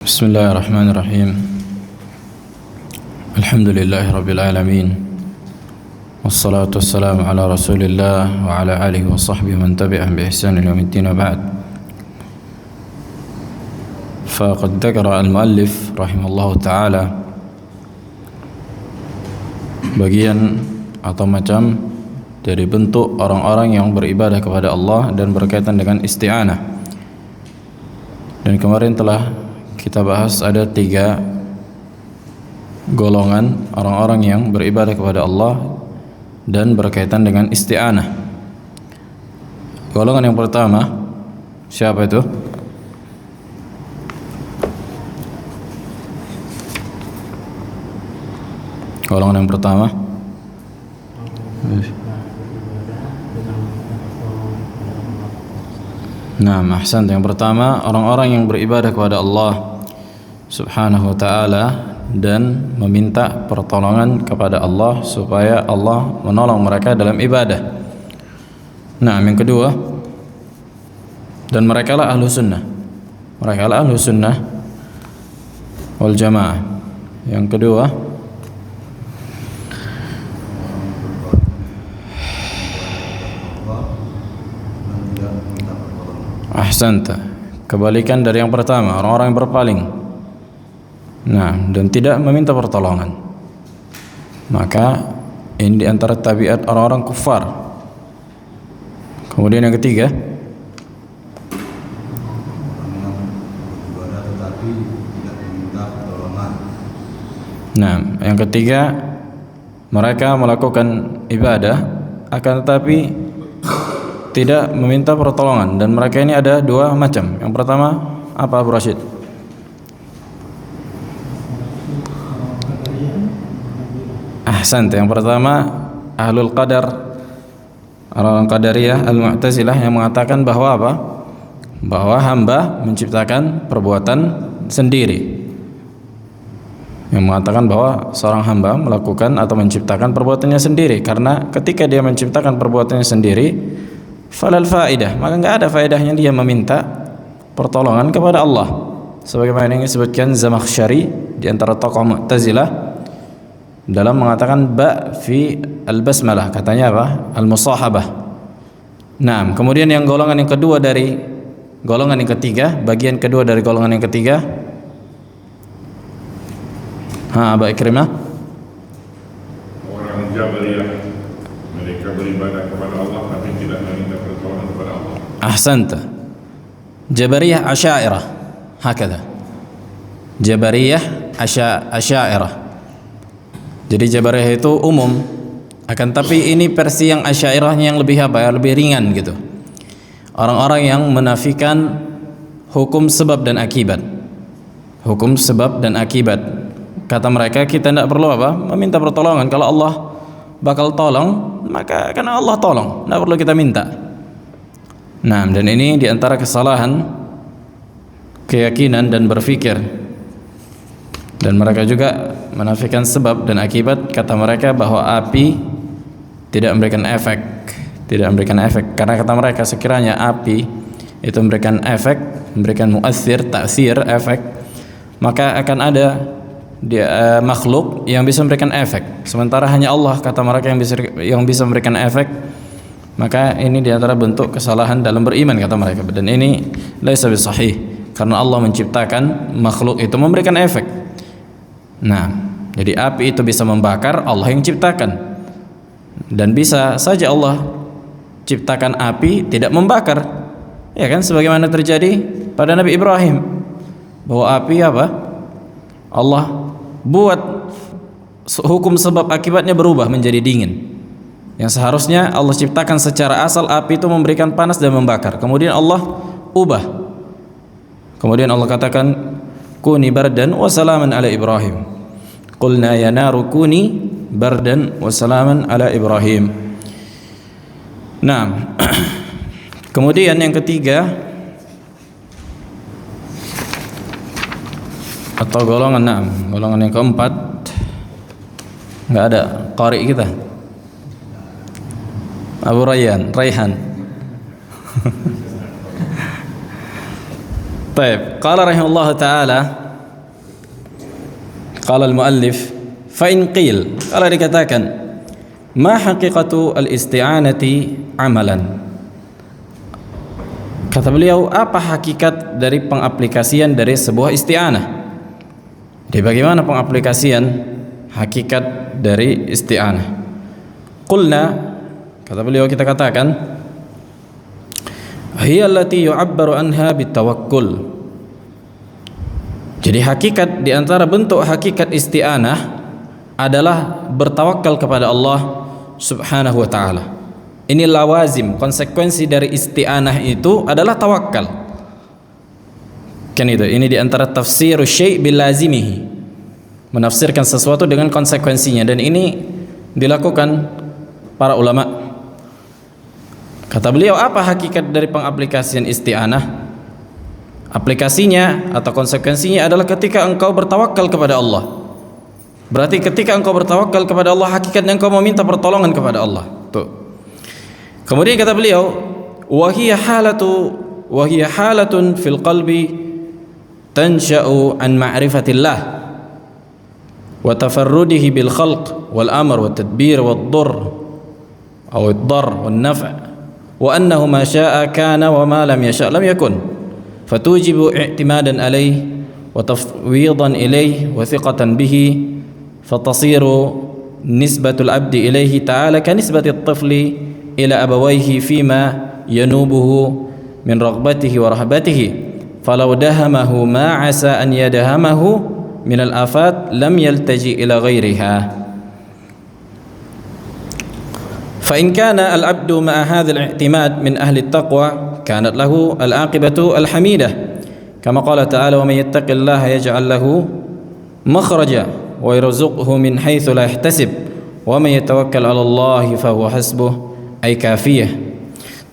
Bismillahirrahmanirrahim. Alhamdulillahi rabbil alamin. Wassalatu wassalamu ala Rasulillah wa ala alihi wa sahbihi man tabi'ahum bi ihsan ila yaumiddin wa ba'd. Faqad dzakara al-muallif rahimallahu taala bagian atau macam dari bentuk orang-orang yang beribadah kepada Allah dan berkaitan dengan isti'anah. Dan kemarin telah kita bahas ada 3 golongan orang-orang yang beribadah kepada Allah dan berkaitan dengan isti'anah. Golongan yang pertama, siapa itu? Golongan yang pertama, nah, ahsan. Yang pertama, orang-orang yang beribadah kepada Allah Subhanahu wa ta'ala dan meminta pertolongan kepada Allah supaya Allah menolong mereka dalam ibadah. Nah, yang kedua, dan mereka lah ahlu sunnah. Mereka lah ahlu sunnah wal jamaah. Yang kedua, ahsanta, kebalikan dari yang pertama, orang-orang yang berpaling. Nah, dan tidak meminta pertolongan. Maka ini diantara tabiat orang-orang kufar. Kemudian yang ketiga, nah, yang ketiga, mereka melakukan ibadah akan tetapi tidak meminta pertolongan. Dan mereka ini ada 2 macam. Yang pertama apa, Abu Rashid? Ahsan. Yang pertama ahlul qadar, orang qadariyah al-mu'tazilah yang mengatakan bahwa apa? Bahwa hamba menciptakan perbuatan sendiri. Yang mengatakan bahwa seorang hamba melakukan atau menciptakan perbuatannya sendiri, karena ketika dia menciptakan perbuatannya sendiri, falal faidah, maka enggak ada faedahnya dia meminta pertolongan kepada Allah. Sebagaimana yang disebutkan Zamakhsyari di antara tokoh Mu'tazilah dalam mengatakan ba fi al-basmalah, katanya apa? Al-musahabah. Nah, kemudian yang golongan yang kedua dari golongan yang ketiga, bagian kedua dari golongan yang ketiga, Aba Ikrimah, orang Jabariyah, mereka beribadah kepada Allah tapi tidak meminta pertolongan kepada Allah. ahsanta. Jabariyah Asy'ariyah, hakada. Jabariyah Asy'ariyah. Jadi Jabariyah itu umum, akan tapi ini versi yang Asy'ariyahnya yang lebih apa ya, lebih ringan gitu. Orang-orang yang menafikan hukum sebab dan akibat. Hukum sebab dan akibat. Kata mereka, kita tidak perlu apa? Meminta pertolongan. Kalau Allah bakal tolong, maka karena Allah tolong, tidak perlu kita minta. Nah, dan ini diantara kesalahan keyakinan dan berpikir. Dan mereka juga menafikan sebab dan akibat. Kata mereka bahwa api tidak memberikan efek, karena kata mereka sekiranya api itu memberikan efek, memberikan muassir, ta'sir, efek, maka akan ada makhluk yang bisa memberikan efek, sementara hanya Allah, kata mereka, yang bisa memberikan efek. Maka ini diantara bentuk kesalahan dalam beriman, kata mereka. Dan ini laisa bisahih, karena Allah menciptakan makhluk itu memberikan efek. Nah, jadi api itu bisa membakar, Allah yang ciptakan. Dan bisa saja Allah ciptakan api tidak membakar, ya kan, sebagaimana terjadi pada Nabi Ibrahim, bahwa api apa? Allah buat hukum sebab akibatnya berubah menjadi dingin. Yang seharusnya Allah ciptakan secara asal api itu memberikan panas dan membakar, kemudian Allah ubah. Kemudian Allah katakan, kuni bardan wa salaman ala Ibrahim. Qulna ya naru kuni bardan wa salaman ala Ibrahim. Nah, kemudian yang ketiga atau golongan yang keempat, enggak ada qari kita, Abu Rayhan. Baik, qala rahimahullah taala, Qala al-muallif fa in qil, kalau dikatakan ma haqiqatu al-isti'anati amalan, kata beliau, apa hakikat dari pengaplikasian dari sebuah isti'anah? Jadi bagaimana pengaplikasian hakikat dari isti'anah? Qulna, kata beliau, kita katakan hiya allati yu'abbaru anha bitawakkul. Jadi hakikat di antara bentuk hakikat isti'anah adalah bertawakal kepada Allah Subhanahu wa ta'ala. Ini lawazim, konsekuensi dari isti'anah itu adalah tawakal. Kan itu, ini di antara tafsir syai' bil lazimihi, menafsirkan sesuatu dengan konsekuensinya, dan ini dilakukan para ulama. Kata beliau, apa hakikat dari pengaplikasian isti'anah? Aplikasinya atau konsekuensinya adalah ketika engkau bertawakal kepada Allah. Berarti ketika engkau bertawakal kepada Allah, hakikatnya engkau meminta pertolongan kepada Allah. Tuh. Kemudian kata beliau, wa hiya halatun fil qalbi tansha'u an ma'rifatillah wa tafarrudihi bil khalq wal amr wat tadbir wad durr aw ad-darr wan naf' wa annahu ma syaa kana wa ma lam yasha' lam yakun, fatujibu i'timadan alayhi wa tafwidan ilayhi wa thiqatan bihi, fatasiru nisbatul abdi ilayhi ta'ala ka nisbati at-tifli ila abawayhi fima yanubuhu min raghbatihi wa rahbatihi, falau dahamahu ma asa an yadahamahu min al-afat lam yaltaji ila ghairiha. Fa in kana al-abdu ma'a hadha al-i'timad min ahli at-taqwa kanat lahu al-aqibatu al-hamidah, kama qala ta'ala wa man yattaqillaha yaj'al lahu makhraja wa yarzuqhu min haythu la yahtasib wa man yatawakkal 'ala Allahi fa huwa hasbuh ay kafiyah.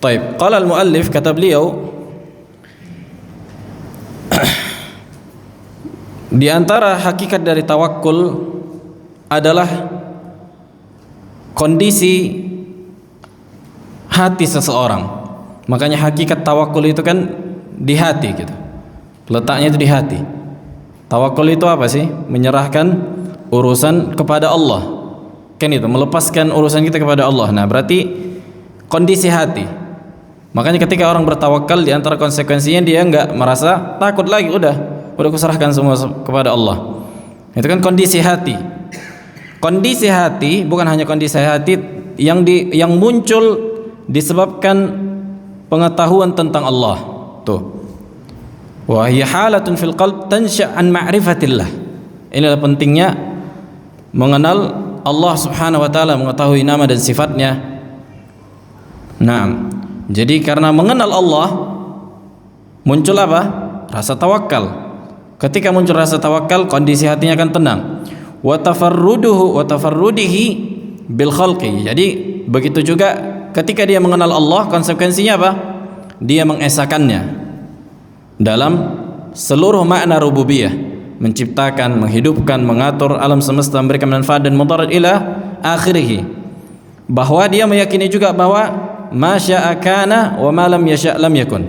Taib, qala al-muallif, kata beliau, di antara hakikat dari tawakkul adalah kondisi hati seseorang. Makanya hakikat tawakkul itu kan di hati gitu. Letaknya itu di hati. Tawakkul itu apa sih? Menyerahkan urusan kepada Allah. Kan itu, melepaskan urusan kita kepada Allah. Nah, berarti kondisi hati. Makanya ketika orang bertawakal, di antara konsekuensinya dia enggak merasa takut lagi, udah kuserahkan semua kepada Allah. Itu kan kondisi hati. Kondisi hati bukan hanya kondisi hati yang muncul disebabkan pengetahuan tentang Allah. Tuh. Wa hiya halatun fil qalb tansha' an ma'rifatillah. Inilah pentingnya mengenal Allah Subhanahu wa taala, mengetahui nama dan sifatnya. Nah, jadi karena mengenal Allah muncul apa? Rasa tawakal. Ketika muncul rasa tawakal, kondisi hatinya akan tenang. Wa tafarrudihi bil khalqi. Jadi begitu juga ketika dia mengenal Allah, konsekuensinya apa? Dia mengesakannya dalam seluruh makna rububiyah, menciptakan, menghidupkan, mengatur alam semesta, memberikan manfaat dan mudarat ila akhirih. Bahwa dia meyakini juga bahwa ma syaa kana wa ma lam yasha' lam yakun.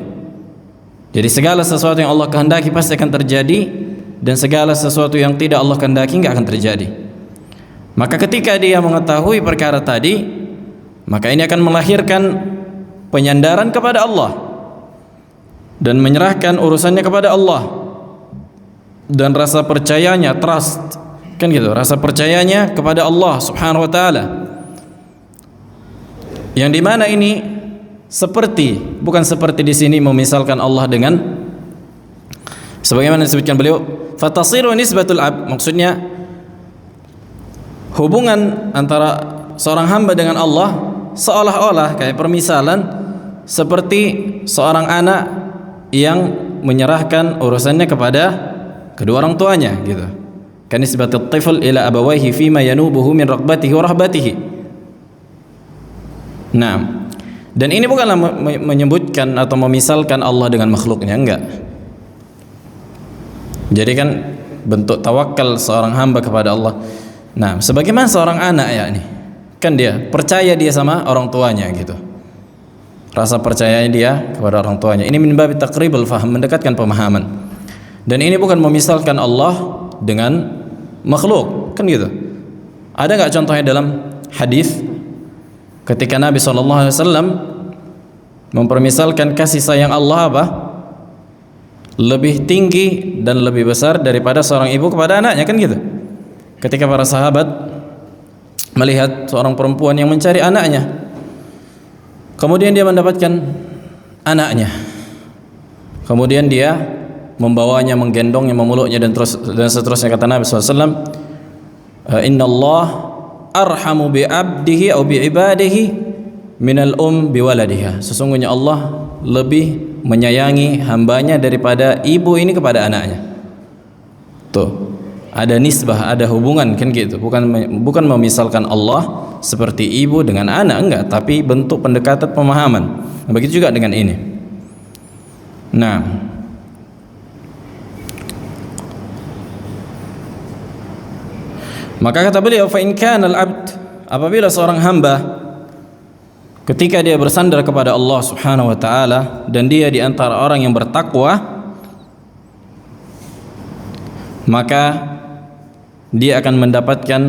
Jadi segala sesuatu yang Allah kehendaki pasti akan terjadi, dan segala sesuatu yang tidak Allah kehendaki enggak akan terjadi. Maka ketika dia mengetahui perkara tadi, maka ini akan melahirkan penyandaran kepada Allah dan menyerahkan urusannya kepada Allah, dan rasa percayanya, trust, kan gitu, rasa percayanya kepada Allah Subhanahu wa taala. Yang dimana ini bukan seperti di sini memisalkan Allah dengan, sebagaimana disebutkan beliau, fatasiru nisbatul ab, maksudnya hubungan antara seorang hamba dengan Allah seolah-olah kayak permisalan seperti seorang anak yang menyerahkan urusannya kepada kedua orang tuanya gitu. Kanisbatul tifl ila abawayhi fima yanubuhu min raghbatihi wa rahbatihi. Nah, dan ini bukanlah menyebutkan atau memisalkan Allah dengan makhluknya, enggak. Jadi kan bentuk tawakal seorang hamba kepada Allah. Nah, sebagaimana seorang anak ya ini, kan dia percaya dia sama orang tuanya gitu. Rasa percayanya dia kepada orang tuanya. Ini min babi taqribul faham, mendekatkan pemahaman. Dan ini bukan memisalkan Allah dengan makhluk, kan gitu. Ada nggak contohnya dalam hadis ketika Nabi SAW mempermisalkan kasih sayang Allah apa? Lebih tinggi dan lebih besar daripada seorang ibu kepada anaknya, kan gitu. Ketika para sahabat melihat seorang perempuan yang mencari anaknya, kemudian dia mendapatkan anaknya, kemudian dia membawanya, menggendongnya, memeluknya dan seterusnya. Kata Nabi SAW, Inna Allah arhamu bi abdihi atau bi ibadihi minal biwaladiha. Sesungguhnya Allah lebih menyayangi hambanya daripada ibu ini kepada anaknya. Tuh, ada nisbah, ada hubungan, kan gitu. Bukan memisalkan Allah seperti ibu dengan anak, enggak, tapi bentuk pendekatan pemahaman. Begitu juga dengan ini. Nah, maka kata beliau, fa in kana al-'abd, apabila seorang hamba ketika dia bersandar kepada Allah Subhanahu wa taala dan dia di antara orang yang bertakwa, maka dia akan mendapatkan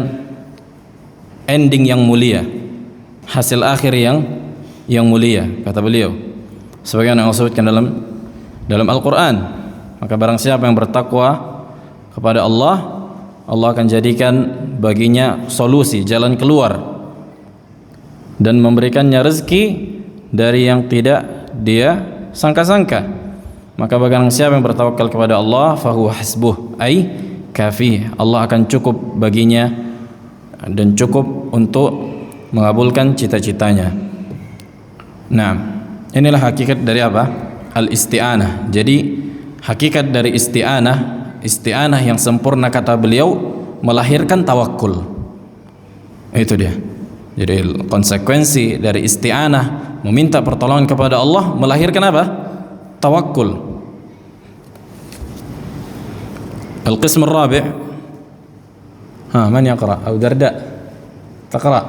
ending yang mulia, hasil akhir yang mulia, kata beliau. Sebagaimana yang Allah sebutkan dalam Al-Qur'an, maka barang siapa yang bertakwa kepada Allah, Allah akan jadikan baginya solusi, jalan keluar, dan memberikannya rezeki dari yang tidak dia sangka-sangka. Maka barang siapa yang bertawakal kepada Allah, fahuwa hasbuh, ai kafi. Allah akan cukup baginya dan cukup untuk mengabulkan cita-citanya. Nah, inilah hakikat dari apa? Al-isti'anah. Jadi hakikat dari isti'anah yang sempurna, kata beliau, melahirkan tawakul. Itu dia. Jadi konsekuensi dari isti'anah, meminta pertolongan kepada Allah, melahirkan apa? Tawakul. Al-qism ar-rabi'. Man yaqra? Abu Darda. Taqra.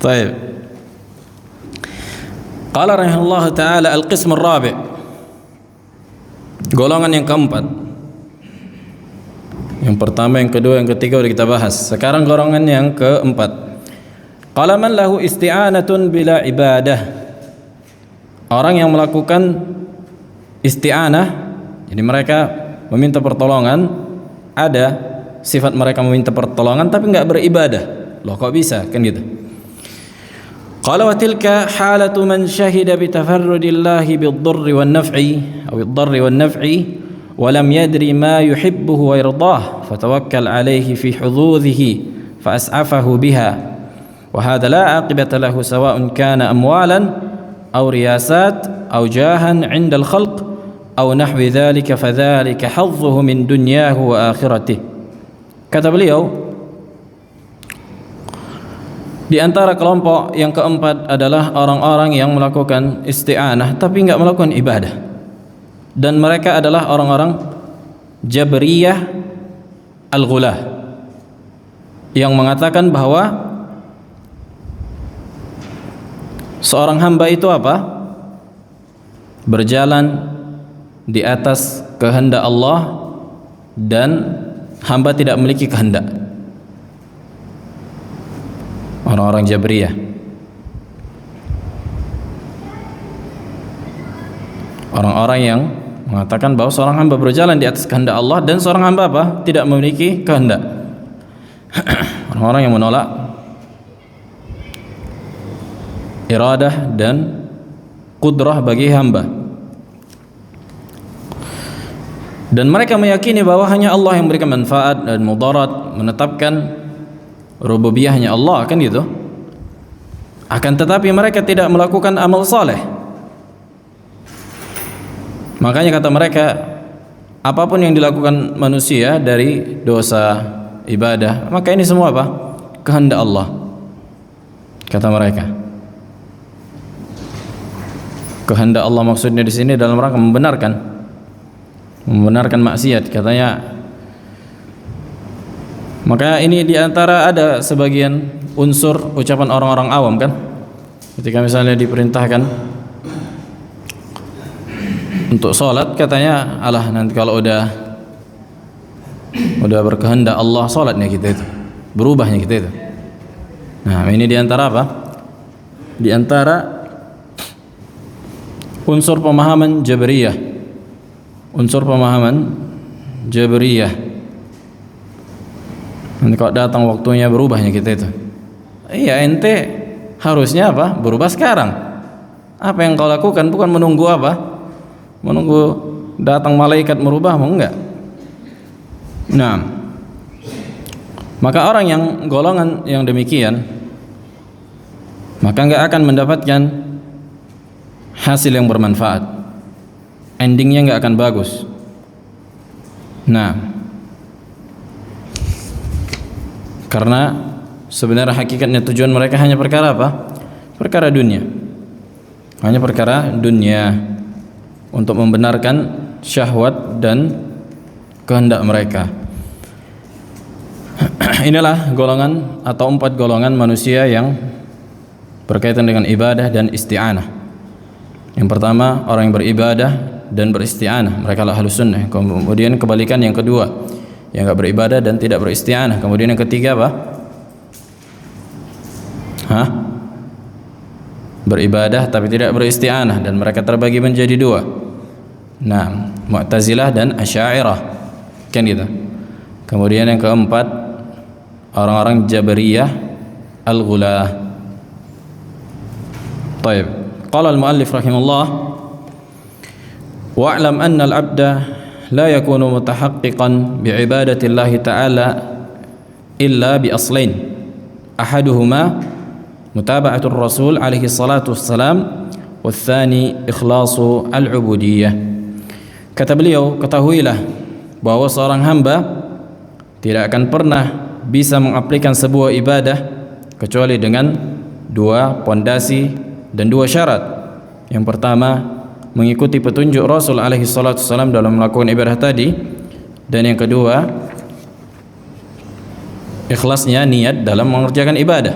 Baik. Qala rahimahullah ta'ala al-qism ar-rabi'. Golongan yang keempat. Yang pertama, yang kedua, yang ketiga sudah kita bahas. Sekarang golongan yang keempat. Qala man lahu isti'anatun bila ibadah. Orang yang melakukan isti'anah, jadi mereka meminta pertolongan, ada sifat mereka meminta pertolongan tapi enggak beribadah. Loh, kok bisa? Kan gitu. Qala wa tilka halatu man syahida bi tafarrudillahi bid-dharri wan-naf'i aw bid-dharri wan-naf'i wa lam yadri ma yuhibbuhu wa yardah fatawakkal alayhi fi hududhihi fa as'afahu biha wa hadha la aqibata lahu sawa'un kana amwalan aw riyasat aw jahan 'inda al-khalq aw nahwi dhalika fadhalika hadhuhu min dunyahu wa akhiratihi. Kata beliau, di antara kelompok yang keempat adalah orang-orang yang melakukan isti'anah tapi enggak melakukan ibadah. Dan mereka adalah orang-orang Jabriyah Al-Ghulah yang mengatakan bahwa seorang hamba itu apa? Berjalan di atas kehendak Allah dan hamba tidak memiliki kehendak. Orang-orang Jabriyah. Orang-orang yang mengatakan bahwa seorang hamba berjalan di atas kehendak Allah dan seorang hamba apa? Tidak memiliki kehendak. Orang-orang yang menolak iradah dan qudrah bagi hamba. Dan mereka meyakini bahwa hanya Allah yang memberikan manfaat dan mudarat, menetapkan rububiyahnya Allah, kan gitu. Akan tetapi mereka tidak melakukan amal saleh. Makanya kata mereka, apapun yang dilakukan manusia dari dosa, ibadah, maka ini semua apa? Kehendak Allah, kata mereka. Kehendak Allah maksudnya di sini dalam rangka membenarkan maksiat, katanya. Maka ini diantara ada sebagian unsur ucapan orang-orang awam, kan? Ketika misalnya diperintahkan untuk sholat, katanya, alah nanti kalau udah Udah berkehendak Allah salatnya kita itu, berubahnya kita itu. Nah, ini diantara apa? Diantara unsur pemahaman Jabariyah. Unsur pemahaman Jabariyah. Nanti kalau datang waktunya berubahnya kita itu. Iya, ente harusnya apa? Berubah sekarang. Apa yang kau lakukan bukan menunggu apa? Menunggu datang malaikat merubah, enggak. Nah, maka orang yang golongan yang demikian maka enggak akan mendapatkan hasil yang bermanfaat. Endingnya enggak akan bagus. Nah, karena sebenarnya hakikatnya tujuan mereka hanya perkara apa? Perkara dunia. Hanya perkara dunia untuk membenarkan syahwat dan kehendak mereka. Inilah golongan atau 4 golongan manusia yang berkaitan dengan ibadah dan isti'anah. Yang pertama, orang yang beribadah dan beristi'anah, mereka adalah ahlus sunnah. Kemudian kebalikan yang kedua, yang enggak beribadah dan tidak beristi'anah. Kemudian yang ketiga apa? Beribadah tapi tidak beristi'anah, dan mereka terbagi menjadi 2. Nah, Mu'tazilah dan Asy'ariyah. Kan gitu. Kemudian yang keempat, orang-orang Jabariyah Al-Ghulah. Baik. Qala al-muallif rahimahullah, wa'lam anna al-'abda la yakunu mutahaqqiqan bi'ibadati Allah ta'ala illa bi aslain. Ahaduhuma mutaba'atur Rasul alaihi salatu wassalam, watsani ikhlasu al-'ubudiyah. Kata beliau, ketahuilah bahwa seorang hamba tidak akan pernah bisa mengaplikan sebuah ibadah kecuali dengan 2 pondasi dan 2 syarat. Yang pertama, mengikuti petunjuk Rasul alaihi salatu wassalam dalam melakukan ibadah tadi, dan yang kedua, ikhlasnya niat dalam mengerjakan ibadah.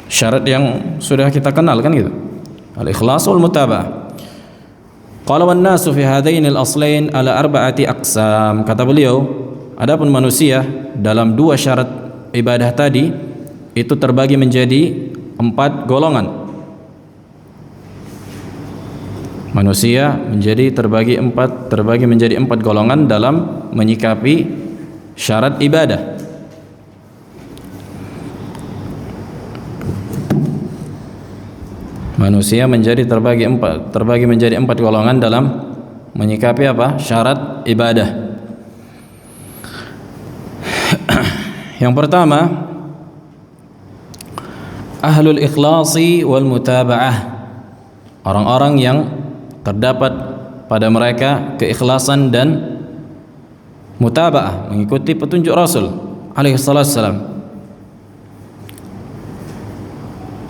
Syarat yang sudah kita kenal kan gitu, al-ikhlas wal mutaba'ah. Qala wan nasu fi hadaini al-aslain ala 4 aqsam. Kata beliau, adapun manusia dalam 2 syarat ibadah tadi itu terbagi menjadi 4 golongan. Manusia terbagi menjadi 4 golongan dalam menyikapi syarat ibadah. Manusia terbagi menjadi 4 golongan dalam menyikapi apa? Syarat ibadah. Yang pertama, ahlul ikhlasi wal mutaba'ah. Orang-orang yang terdapat pada mereka keikhlasan dan mutaba'ah, mengikuti petunjuk Rasul alaihi salatu wassalam.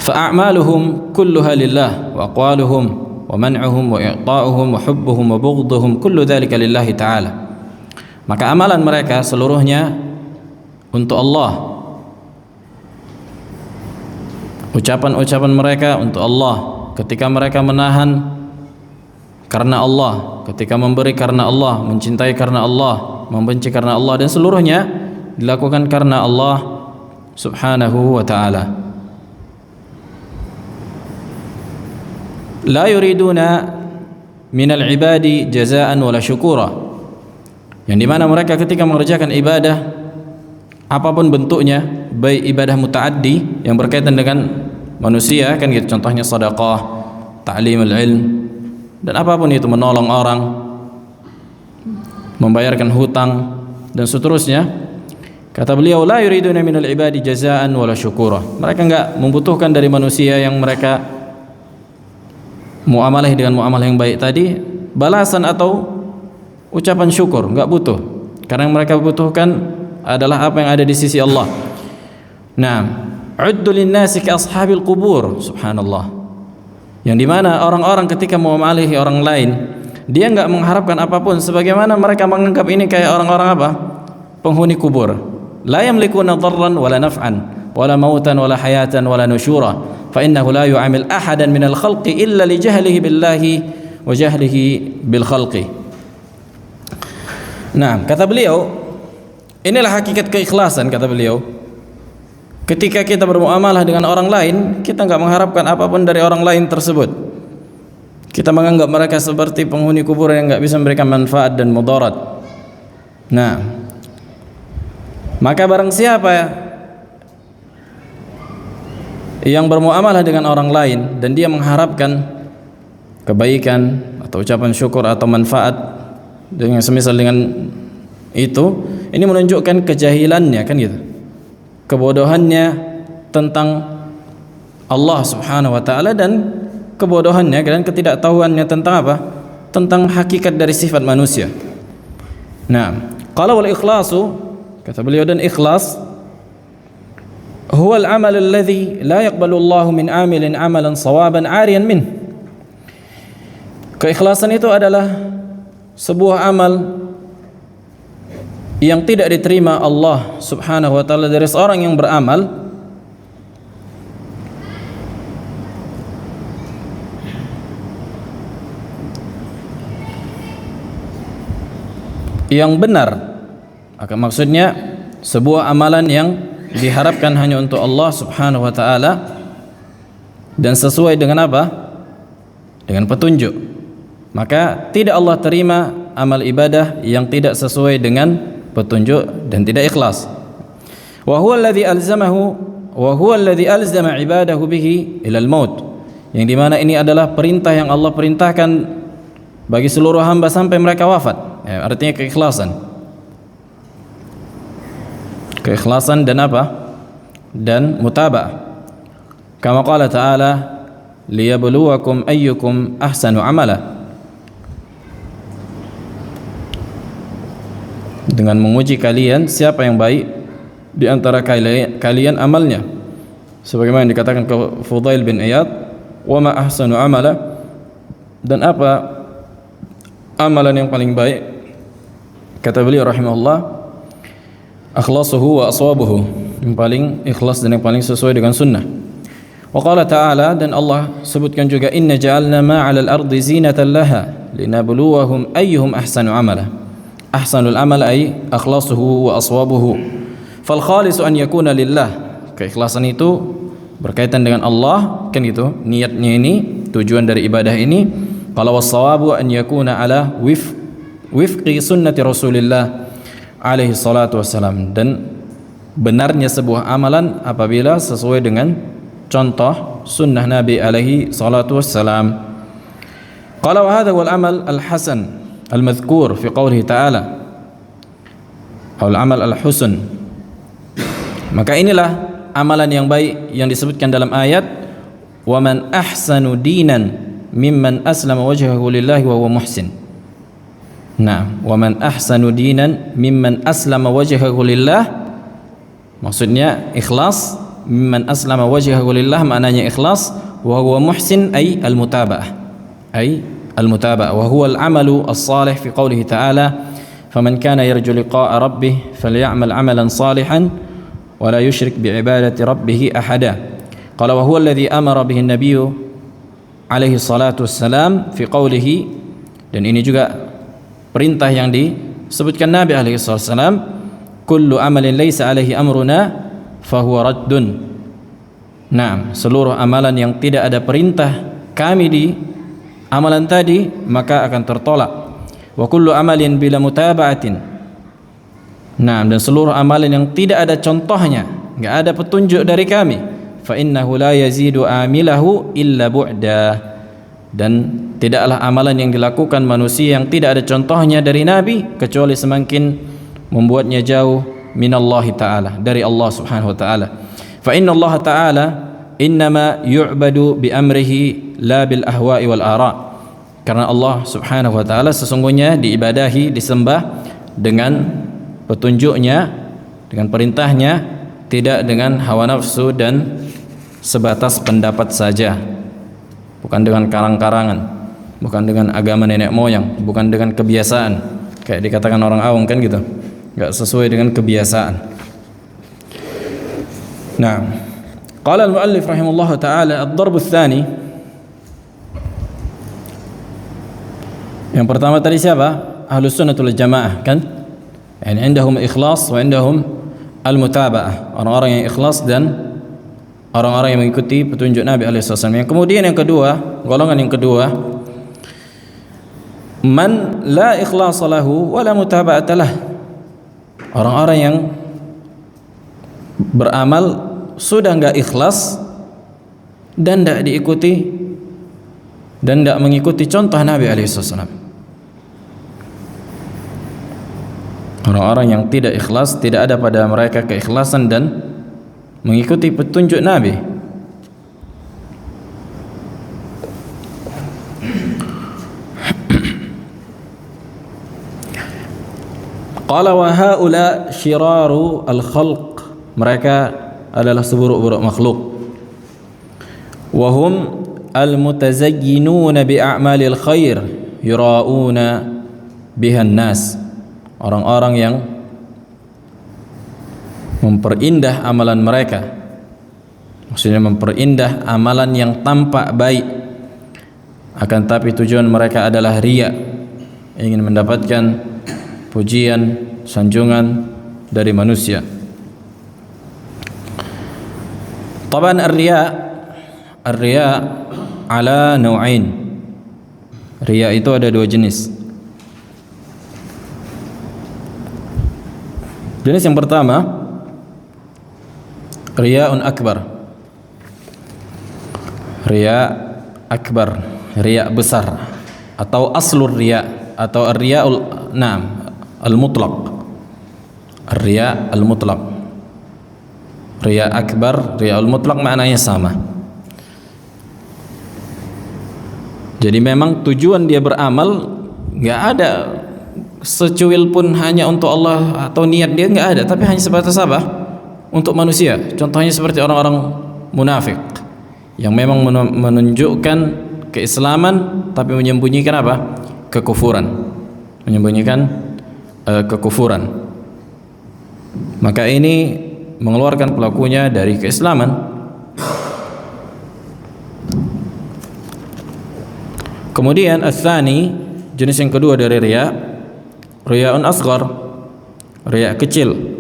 فأعمالهم كلها لله وأقوالهم ومنعهم وإعطاؤهم وحبهم وبغضهم كل ذلك لله تعالى. Maka amalan mereka seluruhnya untuk Allah, ucapan-ucapan mereka untuk Allah, ketika mereka menahan karena Allah, ketika memberi karena Allah, mencintai karena Allah, membenci karena Allah, dan seluruhnya dilakukan karena Allah subhanahu wa ta'ala. La yuriduna minal ibadi jazaan wala syukura, yang dimana mereka ketika mengerjakan ibadah apapun bentuknya, baik ibadah mutaaddi yang berkaitan dengan manusia kan gitu, contohnya sedekah, ta'limul ilm, dan apapun itu, menolong orang, membayarkan hutang dan seterusnya. Kata beliau, la yuriduna minal ibadi jazaan wala syukura, mereka enggak membutuhkan dari manusia yang mereka muamalah dengan muamalah yang baik tadi balasan atau ucapan syukur, enggak butuh. Karena yang mereka butuhkan adalah apa yang ada di sisi Allah. Nah, uddu linnasi ka ashabil qubur, subhanallah. Yang dimana orang-orang ketika muamalahi orang lain, dia enggak mengharapkan apapun, sebagaimana mereka menganggap ini kayak orang-orang apa? Penghuni kubur. La yamlikuna dharran wala naf'an wala mautan wala hayatan wala nusyura. فإنه لا يعامل أحدا من الخلق إلا لجهله بالله وجهله بالخلق. Nah, kata beliau, Inilah hakikat keikhlasan, kata beliau. Ketika kita bermuamalah dengan orang lain, kita enggak mengharapkan apapun dari orang lain tersebut. Kita menganggap mereka seperti penghuni kuburan yang enggak bisa memberikan manfaat dan mudarat. Nah, maka barang siapa yang bermuamalah dengan orang lain dan dia mengharapkan kebaikan atau ucapan syukur atau manfaat dengan semisal dengan itu, ini menunjukkan kejahilannya, kan gitu, kebodohannya tentang Allah Subhanahu wa taala dan kebodohannya dan ketidaktahuannya tentang apa? Tentang hakikat dari sifat manusia. Nah, qala wal ikhlasu, kata beliau, dan ikhlas huwa al-amal alladhi la yaqbalu Allahu min 'amilin 'amalan sawaban 'ariyan min. Keikhlasan itu adalah sebuah amal yang tidak diterima Allah Subhanahu wa taala dari seorang yang beramal yang benar. Maksudnya sebuah amalan yang diharapkan hanya untuk Allah Subhanahu wa taala dan sesuai dengan apa? Dengan petunjuk. Maka tidak Allah terima amal ibadah yang tidak sesuai dengan petunjuk dan tidak ikhlas. Wa huwa alladhi alzama ibadahu bihi ila al-maut. Yang dimana ini adalah perintah yang Allah perintahkan bagi seluruh hamba sampai mereka wafat. Ya, artinya keikhlasan. Keikhlasan dan apa? Dan mutaba'ah. Kama qala ta'ala liyabluwakum ayyukum ahsanu amala. Dengan menguji kalian siapa yang baik di antara kalian amalnya. Sebagaimana yang dikatakan ke Fudail bin Iyad, wa ma ahsanu amala, dan apa amalan yang paling baik? Kata beliau rahimahullah, akhlasuhu wa aswabuhu, yang paling ikhlas dan yang paling sesuai dengan sunnah. Wa qala ta'ala, dan Allah sebutkan juga, inna ja'alna ma 'alal ardi zinatan laha linabluwahum ayyuhum ahsanu amala. Ahsanul amal ay akhlasuhu wa aswabuhu. Fal khalisu an yakuna lillah. Keikhlasan itu berkaitan dengan Allah, kan gitu. Niatnya ini, tujuan dari ibadah ini. Kalau was-sawabu an yakuna ala wifqi sunnati Rasulillah alaihi salatu wassalam. Dan benarnya sebuah amalan apabila sesuai dengan contoh sunnah Nabi alaihi salatu wassalam. Qala wa hadha wal amal al-hasan al-madhkur fi qawlihi ta'ala, atau al-amal al-husn. Maka inilah amalan yang baik yang disebutkan dalam ayat, wa man ahsanu dinan mimman aslama wajhahu lillahi wa huwa muhsin. Nah, wa man ahsanu dinan mimman aslama wajhahu lillah, maksudnya ikhlas. Mimman aslama wajhahu lillah maknanya ikhlas, wa huwa muhsin ay al-mutaba'ah, ay al-mutaba'ah, wa huwa al-amalu as-salih fi qawlihi ta'ala, faman kana yarju liqa'a rabbih falya'mal 'amalan salihan wa la yushrik bi'ibadati rabbih ahada. Qala wa huwa alladhi amara bihi an-nabiyyu alaihi salatu wassalam fi qawlihi, dan ini juga perintah yang disebutkan Nabi alaihi salatu wassalam, kullu amalin laysa alaihi amruna fahuwa raddun. Nah, seluruh amalan yang tidak ada perintah kami di amalan tadi maka akan tertolak. Wa kullu amalin bila mutaba'atin. Nah, dan seluruh amalan yang tidak ada contohnya, enggak ada petunjuk dari kami, fa innahu la yazidu amilahu illa bu'da. Dan tidaklah amalan yang dilakukan manusia yang tidak ada contohnya dari Nabi kecuali semakin membuatnya jauh minallahi ta'ala, dari Allah Subhanahu wa ta'ala. Fa inna Allah ta'ala innama yu'badu bi amrihi la bil ahwa'i wal ara. Karena Allah Subhanahu wa taala sesungguhnya diibadahi, disembah dengan petunjuknya, dengan perintahnya, tidak dengan hawa nafsu dan sebatas pendapat saja. Bukan dengan karang-karangan, bukan dengan agama nenek moyang, bukan dengan kebiasaan. Kayak dikatakan orang awam kan gitu. Enggak sesuai dengan kebiasaan. Nah, qala al-muallif rahimahullah taala ad-darb ats-tsani. Yang pertama tadi siapa? Ahlus sunnah wal jamaah, kan? Yani indahum ikhlas wa indahum al-mutaba'ah. Orang-orang yang ikhlas dan orang-orang yang mengikuti petunjuk Nabi alaihi wasallam. Yang kemudian yang kedua, golongan yang kedua, man la ikhlas lahu wa la mutaba'ata lah. Orang-orang yang beramal sudah enggak ikhlas dan tidak diikuti dan tidak mengikuti contoh Nabi alaihi wasallam. Orang-orang yang tidak ikhlas, tidak ada pada mereka keikhlasan dan mengikuti petunjuk Nabi. Qala wa haula syiraru al-khalq. Mereka adalah seburuk-buruk makhluk. Wa hum al-mutazayyinuna bi a'malil khair yura'una biha an-nas. Orang-orang yang memperindah amalan mereka, maksudnya memperindah amalan yang tampak baik, akan tapi tujuan mereka adalah riya, ingin mendapatkan pujian, sanjungan dari manusia. Taban ar-riya ala nau'ain. Riya itu ada dua jenis. Jenis yang pertama, riya'un akbar. Riya akbar, riya besar, atau aslur riya, atau ar-riya'ul al-mutlaq. Ar-riya' al-mutlaq. Riya akbar, riya al-mutlaq maknanya sama. Jadi memang tujuan dia beramal enggak ada secuil pun hanya untuk Allah, atau niat dia enggak ada, tapi hanya sebatas apa? Untuk manusia. Contohnya seperti orang-orang munafik yang memang menunjukkan keislaman tapi menyembunyikan apa? Kekufuran. Menyembunyikan kekufuran. Maka ini mengeluarkan pelakunya dari keislaman. Kemudian ats-tsani, jenis yang kedua dari riya, riya'un asghar, riya kecil.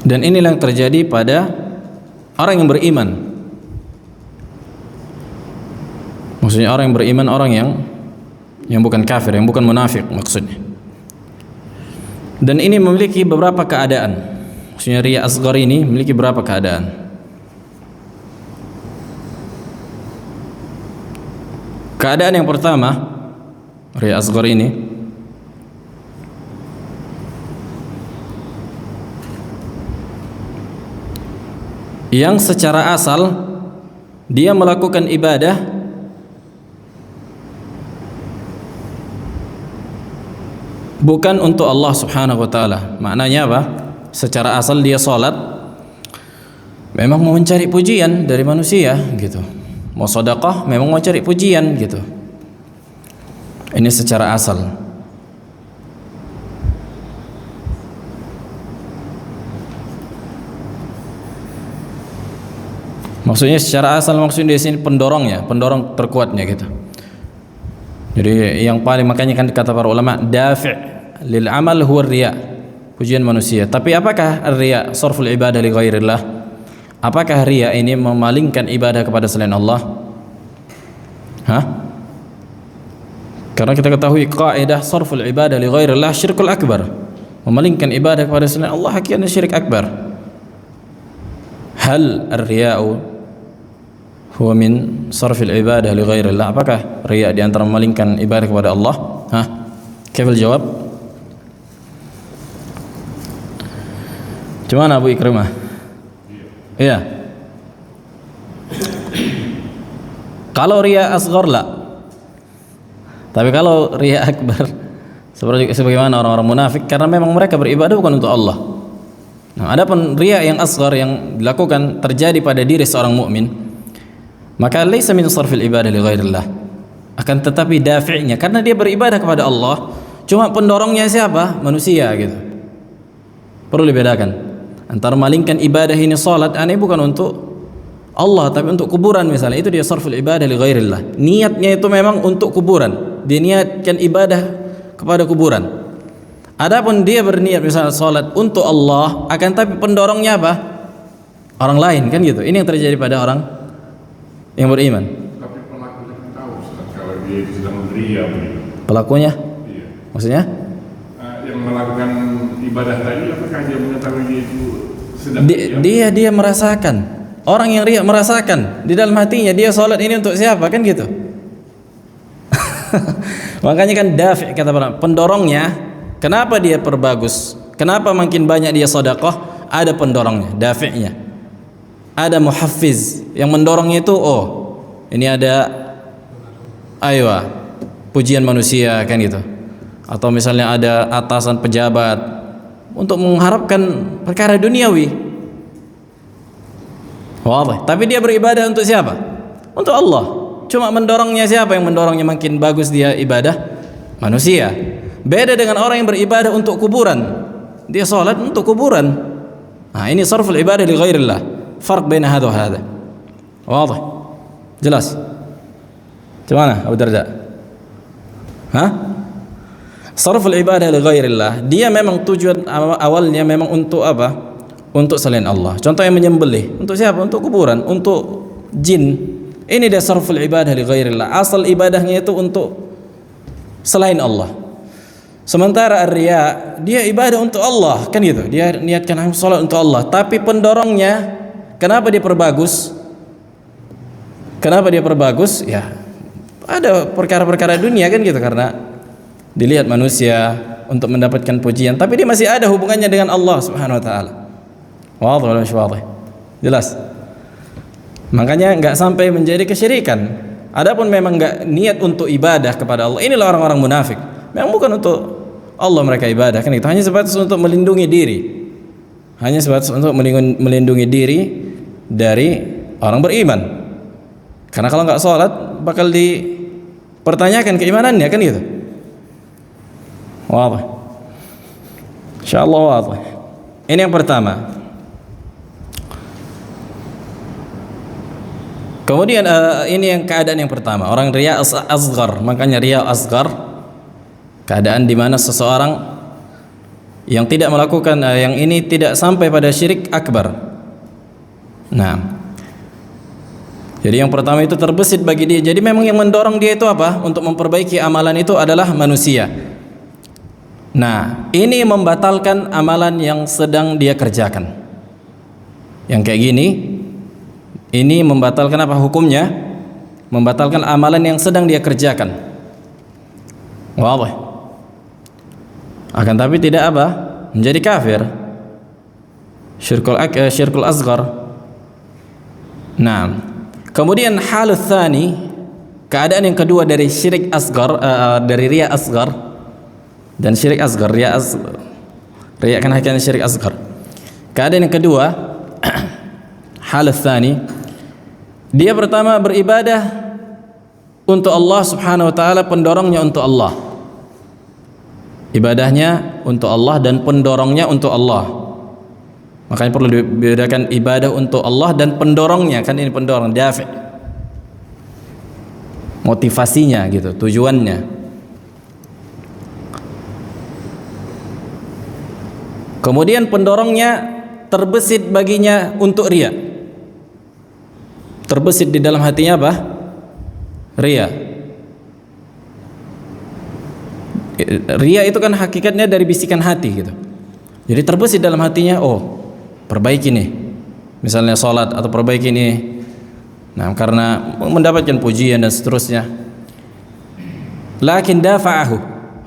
Dan inilah yang terjadi pada orang yang beriman. Maksudnya orang yang beriman, orang yang bukan kafir, yang bukan munafik maksudnya. Dan ini memiliki beberapa keadaan. Maksudnya riya asghar ini memiliki beberapa keadaan. Keadaan yang pertama, riya asghar ini yang secara asal dia melakukan ibadah bukan untuk Allah Subhanahu wa taala. Maknanya apa? Secara asal dia salat memang mau mencari pujian dari manusia gitu. Mau sedekah memang mau cari pujian gitu. Ini secara asal. Maksudnya secara asal, maksudnya di sini pendorongnya, pendorong terkuatnya gitu. Jadi yang paling, makanya kan kata para ulama, dafi' lil amal huwa riya, pujian manusia. Tapi apakah riya sarful ibadah li ghairillah? Apakah riya ini memalingkan ibadah kepada selain Allah? Karena kita ketahui kaidah sarful ibadah li ghairillah syirkul akbar. Memalingkan ibadah kepada selain Allah hakikatnya syirik akbar. Hal ar-riya'u huwa min sarfil ibadah li ghairillah? Apakah riya di antara memalingkan ibadah kepada Allah? Kaifa jawab? Gimana Abu Ikrimah? Iya. Kalau riya asghar la. Tapi kalau riya akbar, seperti sebagaimana orang-orang munafik, karena memang mereka beribadah bukan untuk Allah. Nah, adapun riya yang asghar yang dilakukan terjadi pada diri seorang mukmin, maka laisa min sarfil ibadah li ghairillah. Akan tetapi dafi'nya, karena dia beribadah kepada Allah, Cuma pendorongnya siapa? Manusia gitu. Perlu dibedakan antara malingkan ibadah ini salat ini bukan untuk Allah tapi untuk kuburan misalnya, itu dia sarful ibadah li ghairillah. Niatnya itu memang untuk kuburan, dia niatkan ibadah kepada kuburan. Adapun dia berniat misalnya salat untuk Allah, akan tapi pendorongnya apa? Orang lain kan gitu. Ini yang terjadi pada orang yang beriman. Tapi pelakunya kan tahu Ustaz, kalau dia itu sedang beria begitu. Pelakunya? Iya. Maksudnya? Yang melakukan ibadah tadi, apakah dia mengetahui dia itu sedang beria? Dia merasakan. Orang yang riya merasakan di dalam hatinya dia salat ini untuk siapa kan gitu. Makanya kan dafi' kata para pendorongnya, kenapa dia perbagus? Kenapa makin banyak dia sedekah? Ada pendorongnya, dafi'nya. Ada muhaffiz yang mendorongnya itu, oh, ini ada pujian manusia kan gitu. Atau misalnya ada atasan pejabat untuk mengharapkan perkara duniawi. Wadah. Tapi dia beribadah untuk siapa? Untuk Allah. Cuma mendorongnya siapa yang mendorongnya makin bagus dia ibadah? Manusia. Beda dengan orang yang beribadah untuk kuburan. Dia salat untuk kuburan. Nah, ini sarful ibadah li ghairillah. Farq baina hadha wa hadha. Wadah. Jelas? Gimana Abu Darda? Hah? Sarful ibadah li ghairillah, dia memang tujuan awalnya memang untuk apa? Untuk selain Allah. Contoh yang menyembelih untuk siapa? Untuk kuburan, untuk jin. Ini dia sarful ibadah li ghairillah. Asal ibadahnya itu untuk selain Allah. Sementara ar-riya, dia ibadah untuk Allah, kan gitu. Dia niatkan salat untuk Allah, tapi pendorongnya kenapa dia perbagus? Kenapa dia perbagus? Ya, ada perkara-perkara dunia kan gitu, karena dilihat manusia untuk mendapatkan pujian, tapi dia masih ada hubungannya dengan Allah Subhanahu wa taala. Wadhih wala sywadhih. Jelas. Makanya enggak sampai menjadi kesyirikan. Adapun memang enggak niat untuk ibadah kepada Allah. Inilah orang-orang munafik. Memang bukan untuk Allah mereka ibadah kan itu, hanya sebatas untuk melindungi diri. Hanya sebatas untuk melindungi diri dari orang beriman. Karena kalau enggak salat bakal dipertanyakan keimanannya kan gitu. Wadhih. Insyaallah wadhih. Ini yang pertama. Kemudian ini yang keadaan yang pertama, orang riya asghar. Makanya riya asghar, keadaan di mana seseorang yang tidak melakukan yang ini tidak sampai pada syirik akbar. Nah, jadi yang pertama itu terbesit bagi dia. Jadi memang yang mendorong dia itu apa? Untuk memperbaiki amalan itu adalah manusia. Nah, ini membatalkan amalan yang sedang dia kerjakan. Yang kayak gini, ini membatalkan apa hukumnya? Membatalkan amalan yang sedang dia kerjakan. Wadah. Akan tapi tidak apa? Menjadi kafir. Syirkul asghar. Nah, kemudian halus tsani, keadaan yang kedua dari syirik asghar, dari riya asghar dan syirik asghar. Riya kan hakikatnya syirik asghar. Keadaan yang kedua, halus tsani, dia pertama beribadah untuk Allah Subhanahu wa taala, pendorongnya untuk Allah. Ibadahnya untuk Allah dan pendorongnya untuk Allah. Makanya perlu dibedakan ibadah untuk Allah dan pendorongnya, kan ini pendorong dafi'. Motivasinya gitu, tujuannya. Kemudian pendorongnya terbesit baginya untuk riya. Terbesit di dalam hatinya apa? Riya. Riya itu kan hakikatnya dari bisikan hati gitu. Jadi terbesit dalam hatinya, oh, perbaiki nih. Misalnya salat atau perbaiki nih. Nah, karena mendapatkan pujian dan seterusnya. Lakin dafa'ahu.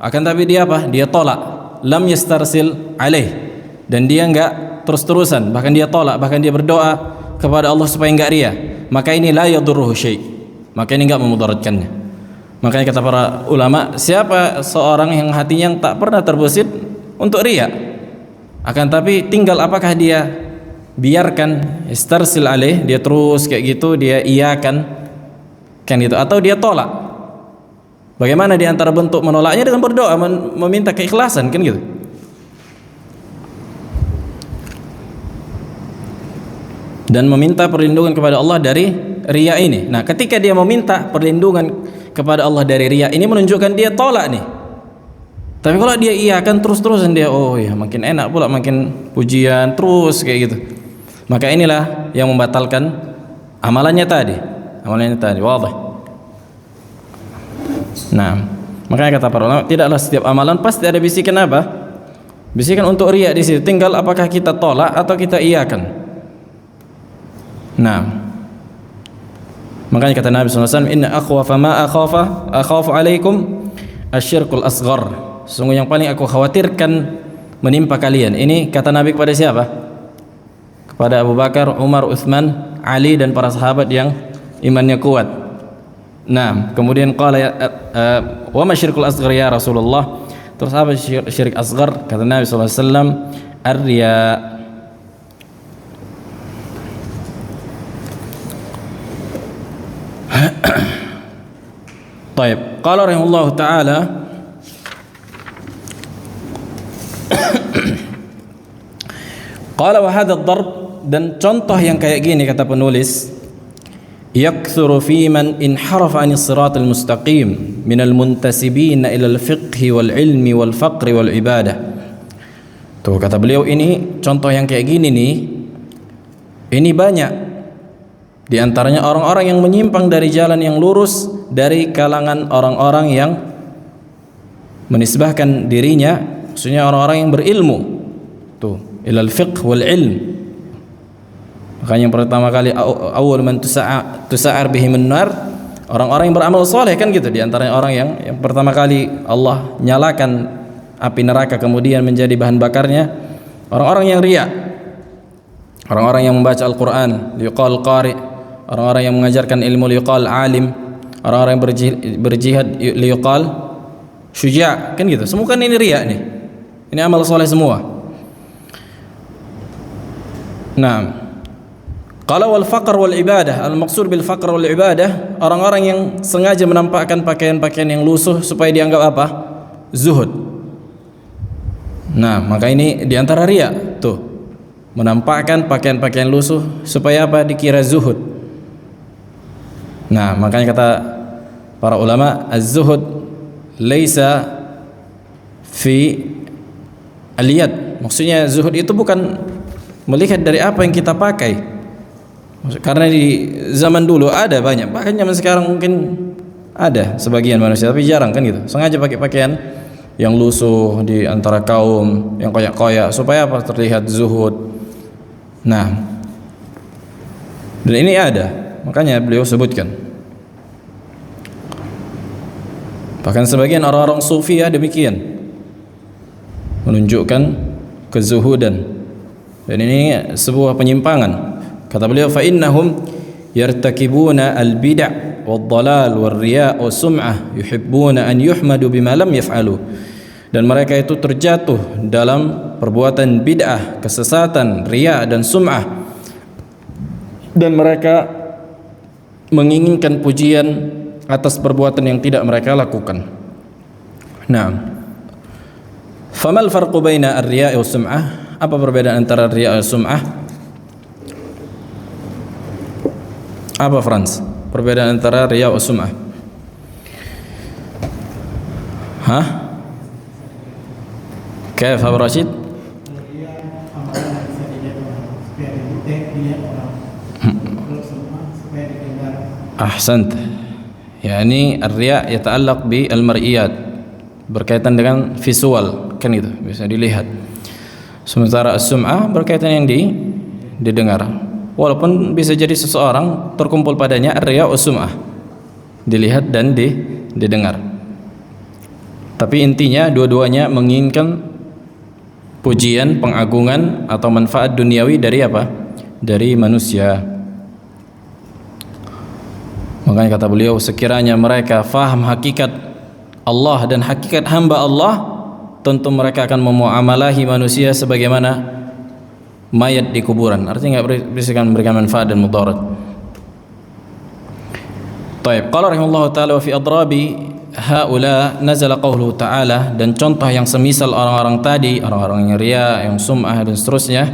Akan tapi dia apa? Dia tolak. Lam yastarsil alaih. Dan dia enggak terus-terusan, bahkan dia tolak, bahkan dia berdoa kepada Allah supaya enggak riya. Maka ini la yadurruhu syai'. Maka ini enggak memudaratkannya. Makanya kata para ulama, siapa seorang yang hatinya yang tak pernah terbesit untuk riya, akan tapi tinggal apakah dia biarkan istarsil alaih, dia terus kayak gitu, dia iakan kan itu, atau dia tolak. Bagaimana di antara bentuk menolaknya dengan berdoa, meminta keikhlasan, kan gitu. Dan meminta perlindungan kepada Allah dari riya ini. Nah, ketika dia meminta perlindungan kepada Allah dari riya ini, menunjukkan dia tolak nih. Tapi kalau dia iya kan terus-terusan dia, oh ya makin enak pula, makin pujian terus kayak gitu. Maka inilah yang membatalkan amalannya tadi. Wadah. Nah, makanya kata para ulama, tidaklah setiap amalan pasti ada bisikan apa? Bisikan untuk riya di situ. Tinggal apakah kita tolak atau kita iyakan. Nah, makanya kata Nabi SAW, inna akhwafa ma akhafu alaikum asyirkul asghar. Sungguh yang paling aku khawatirkan menimpa kalian. Ini kata Nabi kepada siapa? Kepada Abu Bakar, Umar, Utsman, Ali dan para sahabat yang imannya kuat. Nah, kemudian qala wa ma syirkul asghar ya Rasulullah. Terus apa syirik asghar? Kata Nabi sallallahu alaihi wasallam, ar-riya. Baik, qala rahimahullahu taala qala wa hadha ad-darb, dan contoh yang kayak gini kata penulis, yakthuru fi man inharafa 'anis siratal mustaqim minal muntasibina ilal fiqhi wal ilmi wal faqri wal ibadah. Tuh kata beliau, ini contoh yang kayak gini nih, ini banyak di antaranya orang-orang yang menyimpang dari jalan yang lurus dari kalangan orang-orang yang menisbahkan dirinya, maksudnya orang-orang yang berilmu. Tuh, ilal fiqh wal ilm. Makanya yang pertama kali awal man tusa'ar bihim an-nar, orang-orang yang beramal soleh kan gitu. Di antaranya orang yang pertama kali Allah nyalakan api neraka kemudian menjadi bahan bakarnya orang-orang yang riya, orang-orang yang membaca Al-Quran liqal qari, orang-orang yang mengajarkan ilmu liqal alim, orang-orang yang berjihad liqal syuja', kan gitu. Semua kan ini riya nih, ini amal soleh semua. Nah, kalau wal faqr wal ibadah, al maksud bil faqr wal ibadah, orang-orang yang sengaja menampakkan pakaian-pakaian yang lusuh supaya dianggap apa? Zuhud. Nah, maka ini diantara riya tuh, menampakkan pakaian-pakaian lusuh supaya apa? Dikira zuhud. Nah, makanya kata para ulama, az-zuhud laisa fi al-yad. Maksudnya zuhud itu bukan melihat dari apa yang kita pakai. Karena di zaman dulu ada banyak, bahkan zaman sekarang mungkin ada sebagian manusia, tapi jarang kan gitu. Sengaja pakai pakaian yang lusuh di antara kaum yang koyak-koyak supaya apa? Terlihat zuhud. Nah, dan ini ada, makanya beliau sebutkan. Bahkan sebagian orang-orang sufi ya demikian, menunjukkan kezuhudan, dan ini sebuah penyimpangan. Kata beliau, fa innahum yartakibuna al-bid'a wad-dhalal war-riya' was-sum'ah yuhibbuna an yuhmadu bima lam yaf'alu. Dan mereka itu terjatuh dalam perbuatan bid'ah, kesesatan, riya dan sum'ah. Dan mereka menginginkan pujian atas perbuatan yang tidak mereka lakukan. Nah, famal farqu baina ar-riya' was-sum'ah? Apa perbedaan antara riya' dan sum'ah? Apa Frans? Perbedaan antara riya wa sum'ah? Hah? Kaif Abu Rashid? Ahsant. Yani ar-riya yata'allaq bi al-mar'iyat, berkaitan dengan visual, kan gitu, bisa dilihat. Sementara as-sum'ah berkaitan yang didengar. Walaupun bisa jadi seseorang terkumpul padanya ar-riya' was-sum'ah, dilihat dan didengar. Tapi intinya dua-duanya menginginkan pujian, pengagungan atau manfaat duniawi dari apa? Dari manusia. Makanya kata beliau, sekiranya mereka faham hakikat Allah dan hakikat hamba Allah, tentu mereka akan memuamalahi manusia sebagaimana mayat di kuburan. Artinya enggak memberikan manfaat dan mudarat. Baik, qala rahimahullahu taala wa fi adrabi haula nazala qauluhu ta'ala, dan contoh yang semisal orang-orang tadi, orang-orang yang riya, yang sum'ah dan seterusnya,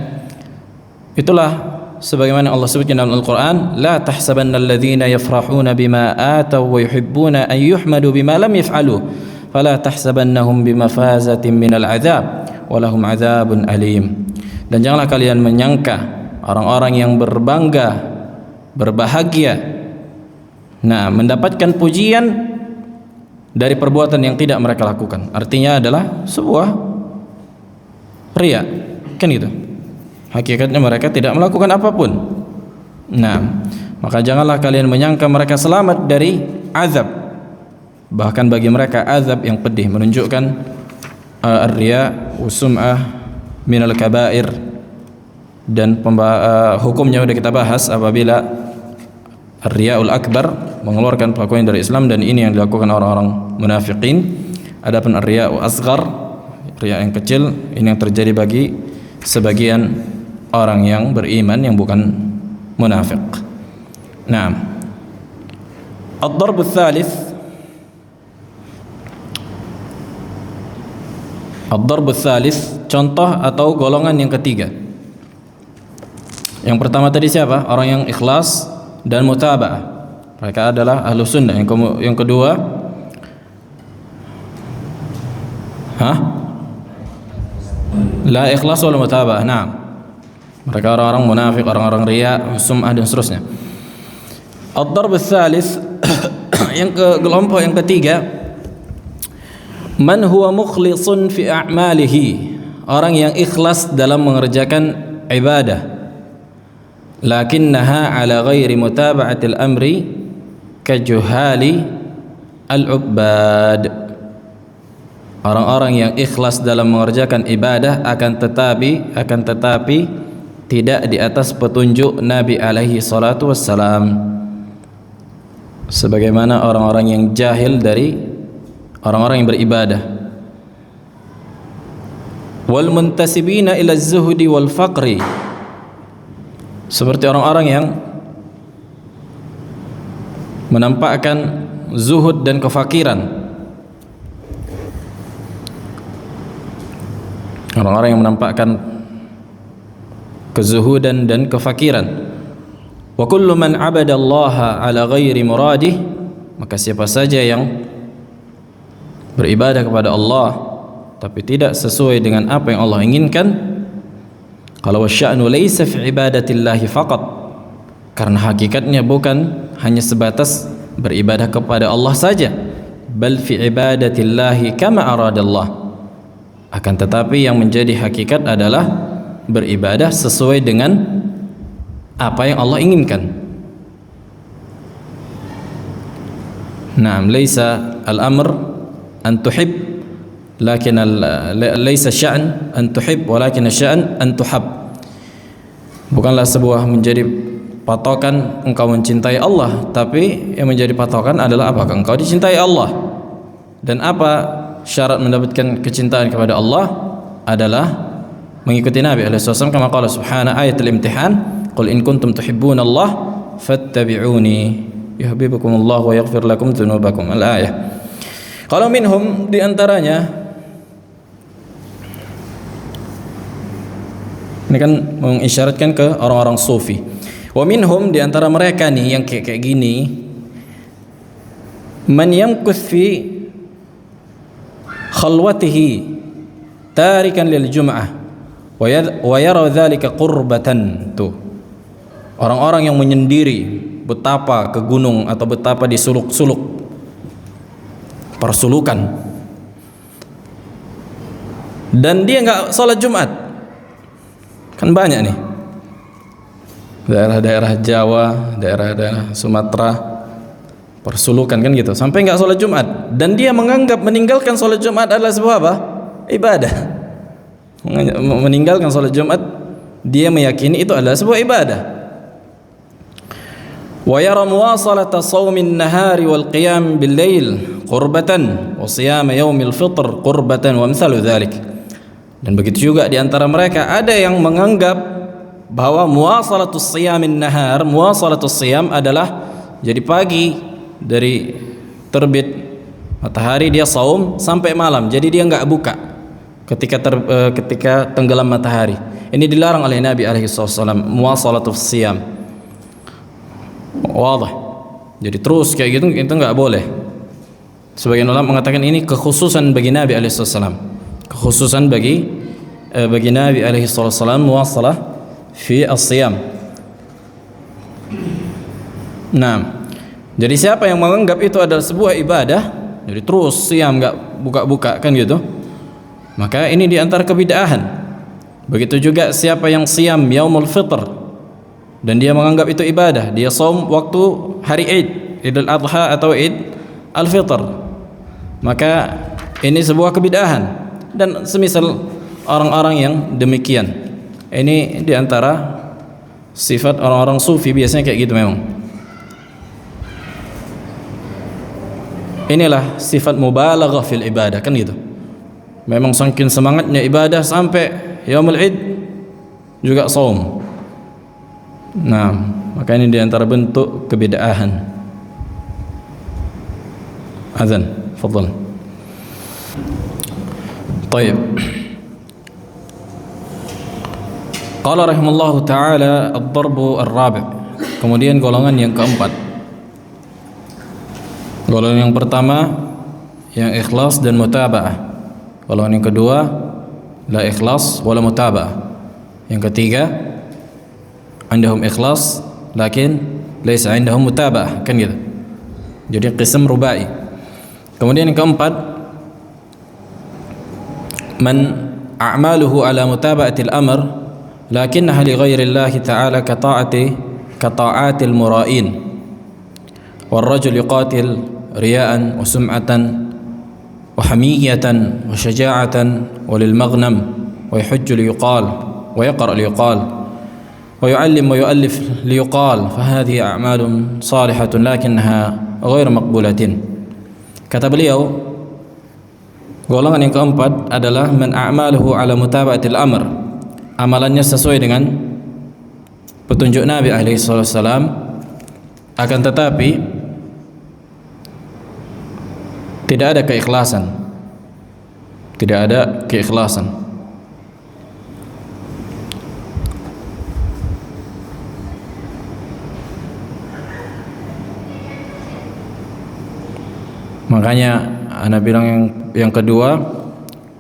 itulah sebagaimana Allah sebutkan dalam Al-Qur'an, la tahsabanna alladhina yafrahuna bima ataw wa yuhibbuna an yuhmadu bima lam yaf'alu fala tahsabannahum bimafazatin minal adzab walahum adzabun alim. Dan janganlah kalian menyangka orang-orang yang berbangga, berbahagia, mendapatkan pujian dari perbuatan yang tidak mereka lakukan. Artinya adalah sebuah riya, kan itu. Hakikatnya mereka tidak melakukan apapun. Maka janganlah kalian menyangka mereka selamat dari azab. Bahkan bagi mereka azab yang pedih, menunjukkan ar-riya usum'ah minal kabair, dan hukumnya sudah kita bahas apabila ar-riya'ul akbar mengeluarkan pelakunya dari Islam, dan ini yang dilakukan orang-orang munafiqin. Adapun ar-riya'u asghar, riya yang kecil, ini yang terjadi bagi sebagian orang yang beriman yang bukan munafik. Ad-darb ats-tsalits, ad-darb ats-tsalits, contoh atau golongan yang ketiga. Yang pertama tadi siapa? Orang yang ikhlas dan mutaba'ah, mereka adalah ahlu sunnah. Yang kedua, la ikhlas wal mutaba'ah. Mereka orang-orang munafik, orang-orang riya, sum'ah dan seterusnya. Ad-darb ats-tsalits, yang kelompok yang ketiga, man huwa mukhlisun fi a'malihi, orang yang ikhlas dalam mengerjakan ibadah, lakinnaha ala ghairi mutaba'atil amri kajuhali al-ubbad. Orang-orang yang ikhlas dalam mengerjakan ibadah akan tetapi tidak di atas petunjuk Nabi alaihi salatu wassalam, sebagaimana orang-orang yang jahil dari orang-orang yang beribadah. Wal muntasibina ila az-zuhdi wal faqri, seperti orang-orang yang menampakkan zuhud dan kefakiran, orang-orang yang menampakkan kezuhudan dan kefakiran. Wa kullu man 'abada Allah ala ghairi muradih, maka siapa saja yang beribadah kepada Allah tapi tidak sesuai dengan apa yang Allah inginkan, kalau wasya'nu laysa fi ibadatillahi faqat, karena hakikatnya bukan hanya sebatas beribadah kepada Allah saja, bal fi ibadatillahi kama aradallah, akan tetapi yang menjadi hakikat adalah beribadah sesuai dengan apa yang Allah inginkan. Laisa al-amr an tuhib, lakin laisa sya'n an tuhib, walakin asy-sya'n an tuhab. Bukanlah sebuah menjadi patokan engkau mencintai Allah, tapi yang menjadi patokan adalah apakah engkau dicintai Allah. Dan apa syarat mendapatkan kecintaan kepada Allah adalah mengikuti Nabi alaihi wasallam, kama qala subhanahu ayatul imtihan, qul in kuntum tuhibbuna Allah fattabi'uni yuhibbukumullah wa yaghfir lakum dzunubakum, al-ayah. Kalau minhum, di antaranya, ini kan mengisyaratkan ke orang-orang sufi. Wa minhum, di antara mereka nih yang kayak gini, man yamkuth fi khalwatihi tarikan lil jum'ah wa yara dzalika qurbatan. Tuh, orang-orang yang menyendiri, betapa ke gunung atau betapa di suluk-suluk persulukan, dan dia nggak sholat Jumat. Kan banyak nih daerah-daerah Jawa, daerah-daerah Sumatera, persulukan kan gitu, sampai nggak sholat Jumat, dan dia menganggap meninggalkan sholat Jumat adalah sebuah apa? Ibadah. Meninggalkan sholat Jumat, dia meyakini itu adalah sebuah ibadah. Wa yara muwasalata shaumin nahari wal qiyam bil lail qurbatan wa siyam yaumil fitr qurbatan wa amsalu dzalik. Dan begitu juga di antara mereka ada yang menganggap bahwa muwasalatus siyamin nahar, muwasalatus siyam adalah jadi pagi dari terbit Matahari dia saum sampai malam, jadi dia nggak buka ketika tenggelam matahari. Ini dilarang oleh Nabi alaihi wasallam, muwasalatus siyam. Wadah. Jadi terus kayak gitu itu nggak boleh. Sebagian ulama mengatakan ini kekhususan bagi Nabi alaihi wasallam. Kekhususan bagi Nabi alaihi wasallam muwasalah fi as-siyam. Nah, jadi siapa yang menganggap itu adalah sebuah ibadah, jadi terus siam nggak buka-buka kan gitu, maka ini diantara kebid'ahan. Begitu juga siapa yang siam yaumul fitr dan dia menganggap itu ibadah, dia saum waktu hari Id, Idul Adha atau Id Al-Fitr, maka ini sebuah kebid'ahan. Dan semisal orang-orang yang demikian, ini diantara sifat orang-orang sufi, biasanya kayak gitu memang. Inilah sifat mubalaghah fil ibadah kan gitu. Memang saking semangatnya ibadah sampai yaumul Id juga saum. Nah, maka ini diantara bentuk kebid'ahan. Azan, fadhal. Baik. Qala rahimallahu taala ad-darbu ar-rabi'. Kemudian golongan yang keempat. Golongan yang pertama yang ikhlas dan mutaba'ah. Golongan yang kedua la ikhlas wala mutaba'ah. Yang ketiga indahum ikhlas lakin laysa indahum mutaba'ah, kan gitu. Jadi qism rubai. Kemudian yang keempat man a'maluhu ala mutaba'atil amr lakinnaha li ghairi Allah ta'ala kata'atil mura'in. والرجل يقاتل رياء وسمعة وحمية وشجاعة وللمغنم ويحج ليقال ويقرأ ليقال ويعلم ويؤلف ليقال فهذه أعمال صالحة لكنها غير مقبولة. Kata beliau, golongan yang keempat adalah man a'maluhu ala mutaba'atil amr, amalannya sesuai dengan petunjuk Nabi alaihi wasallam, akan tetapi tidak ada keikhlasan. Tidak ada keikhlasan. Makanya ana bilang yang kedua,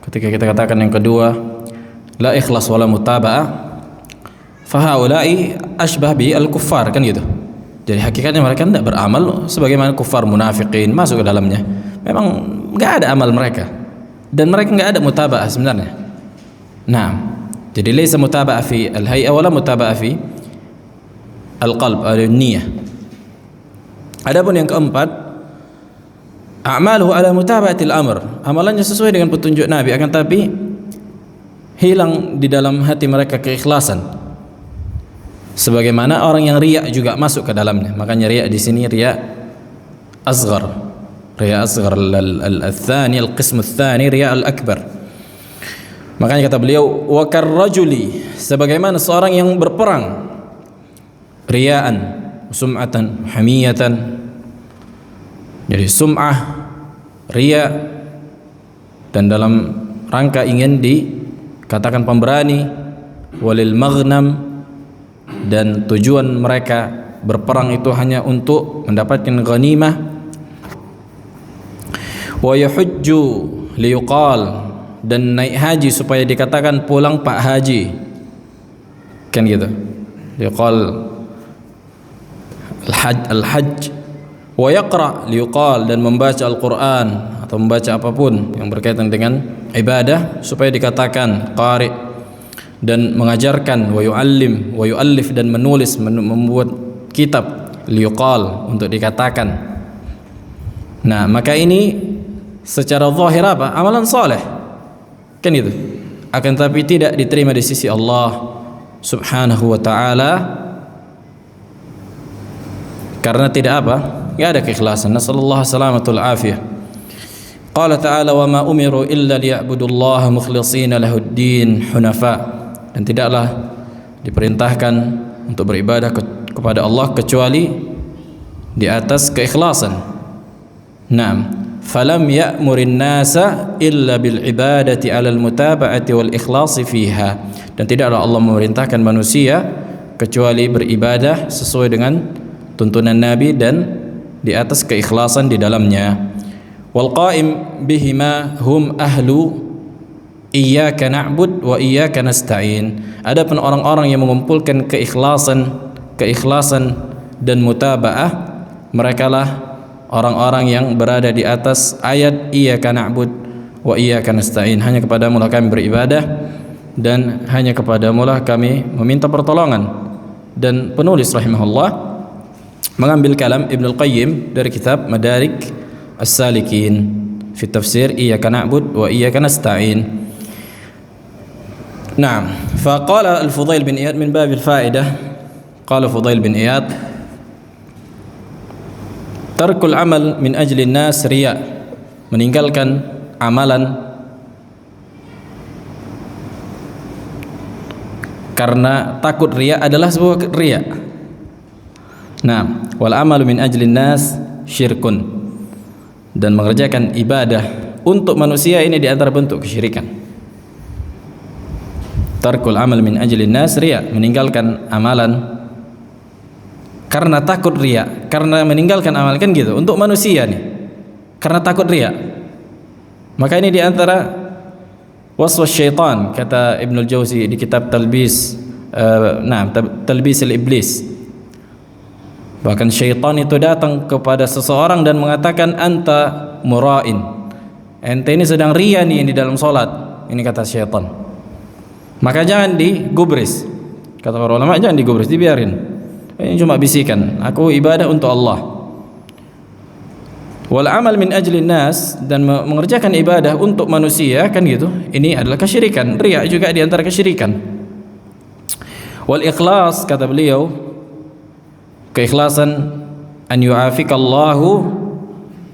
ketika kita katakan yang kedua la ikhlas wala mutaba'ah, fa haula'i ashbah bi al-kuffar, kan gitu. Jadi hakikatnya mereka tidak beramal sebagaimana kufar munafiqin masuk ke dalamnya. Memang enggak ada amal mereka dan mereka enggak ada mutaba'ah sebenarnya. Nah, jadi laysa mutaba'ah fi al-hay'a wala mutaba'ah fi al-qalb al-niyyah. Adapun yang keempat, a'maluhu ala mutaba'atil amr, amalannya sesuai dengan petunjuk Nabi, akan tapi hilang di dalam hati mereka keikhlasan. Sebagaimana orang yang riya juga masuk ke dalamnya. Makanya riya di sini riya asghar. Riya asghar al-thani, al-qism al-thani riya al-akbar. Makanya kata beliau wa karrajuli, sebagaimana seorang yang berperang riyaan, sum'atan, hamiyatan. Jadi sum'ah, riya, dan dalam rangka ingin dikatakan pemberani, walil maghnam, dan tujuan mereka berperang itu hanya untuk mendapatkan ghanimah, wa yahujju liyuqal, dan naik haji supaya dikatakan pulang Pak Haji, kan gitu, liqal al-hajj, wa yaqra liyuqal, dan membaca Al-Quran atau membaca apapun yang berkaitan dengan ibadah supaya dikatakan qari, dan mengajarkan, wa yu'allim wa yu'allif, dan menulis, membuat kitab liyuqal, untuk dikatakan. Nah, maka ini secara zahir apa? Amalan saleh, kan itu, akan tapi tidak diterima di sisi Allah subhanahu wa ta'ala karena tidak apa? Tidak ada keikhlasan. Nasallallahu salamatul afiyah. Qala ta'ala wa ma umiru illa liya'budullaha mukhlishina lahuddin hunafa, dan tidaklah diperintahkan untuk beribadah kepada Allah kecuali di atas keikhlasan. Naam, falam ya'murin nasa illa bil ibadati 'alal mutaba'ati wal ikhlasi fiha. Dan tidaklah Allah memerintahkan manusia kecuali beribadah sesuai dengan tuntunan Nabi dan di atas keikhlasan di dalamnya. Wal qa'im bihima hum ahlu iyyaka na'bud wa iyyaka nasta'in. Adapun orang-orang yang mengumpulkan keikhlasan dan mutaba'ah, merekalah orang-orang yang berada di atas ayat iyyaka na'bud wa iyyaka nasta'in. Hanya kepadamu lah kami beribadah dan hanya kepadamu lah kami meminta pertolongan. Dan penulis rahimahullah mengambil kalam Ibnul Qayyim dari kitab Madarik As-Salikin fi tafsir iyyaka na'bud wa iyyaka nasta'in. Naam, faqala Al-Fudail bin Iyad min bab al-fa'idah, qala Fudail bin Iyad, tarkul amal min ajli an-nas riya, meninggalkan amalan karena takut riya adalah sebuah riya. Nah, wal amalu min ajli an-nas syirkun, dan mengerjakan ibadah untuk manusia ini di antara bentuk kesyirikan. Tarkul amal min ajli an-nas riya, meninggalkan amalan karena takut riya, karena meninggalkan amal kan gitu untuk manusia nih, karena takut riya. Maka ini di antara waswas syaitan, kata Ibnul Jauzi di kitab Talbis Talbis al-Iblis. Bahkan syaitan itu datang kepada seseorang dan mengatakan anta mura'in, ente ini sedang riya nih di dalam salat. Ini kata syaitan. Maka jangan digubris, kata para ulama, jangan digubris, dibiarin. Ini cuma bisikan, aku ibadah untuk Allah. Wal amal min ajli nas, dan mengerjakan ibadah untuk manusia kan gitu, ini adalah kesyirikan. Riya juga di antara kesyirikan. Wal ikhlas, kata beliau, keikhlasan, an yu'afikallahu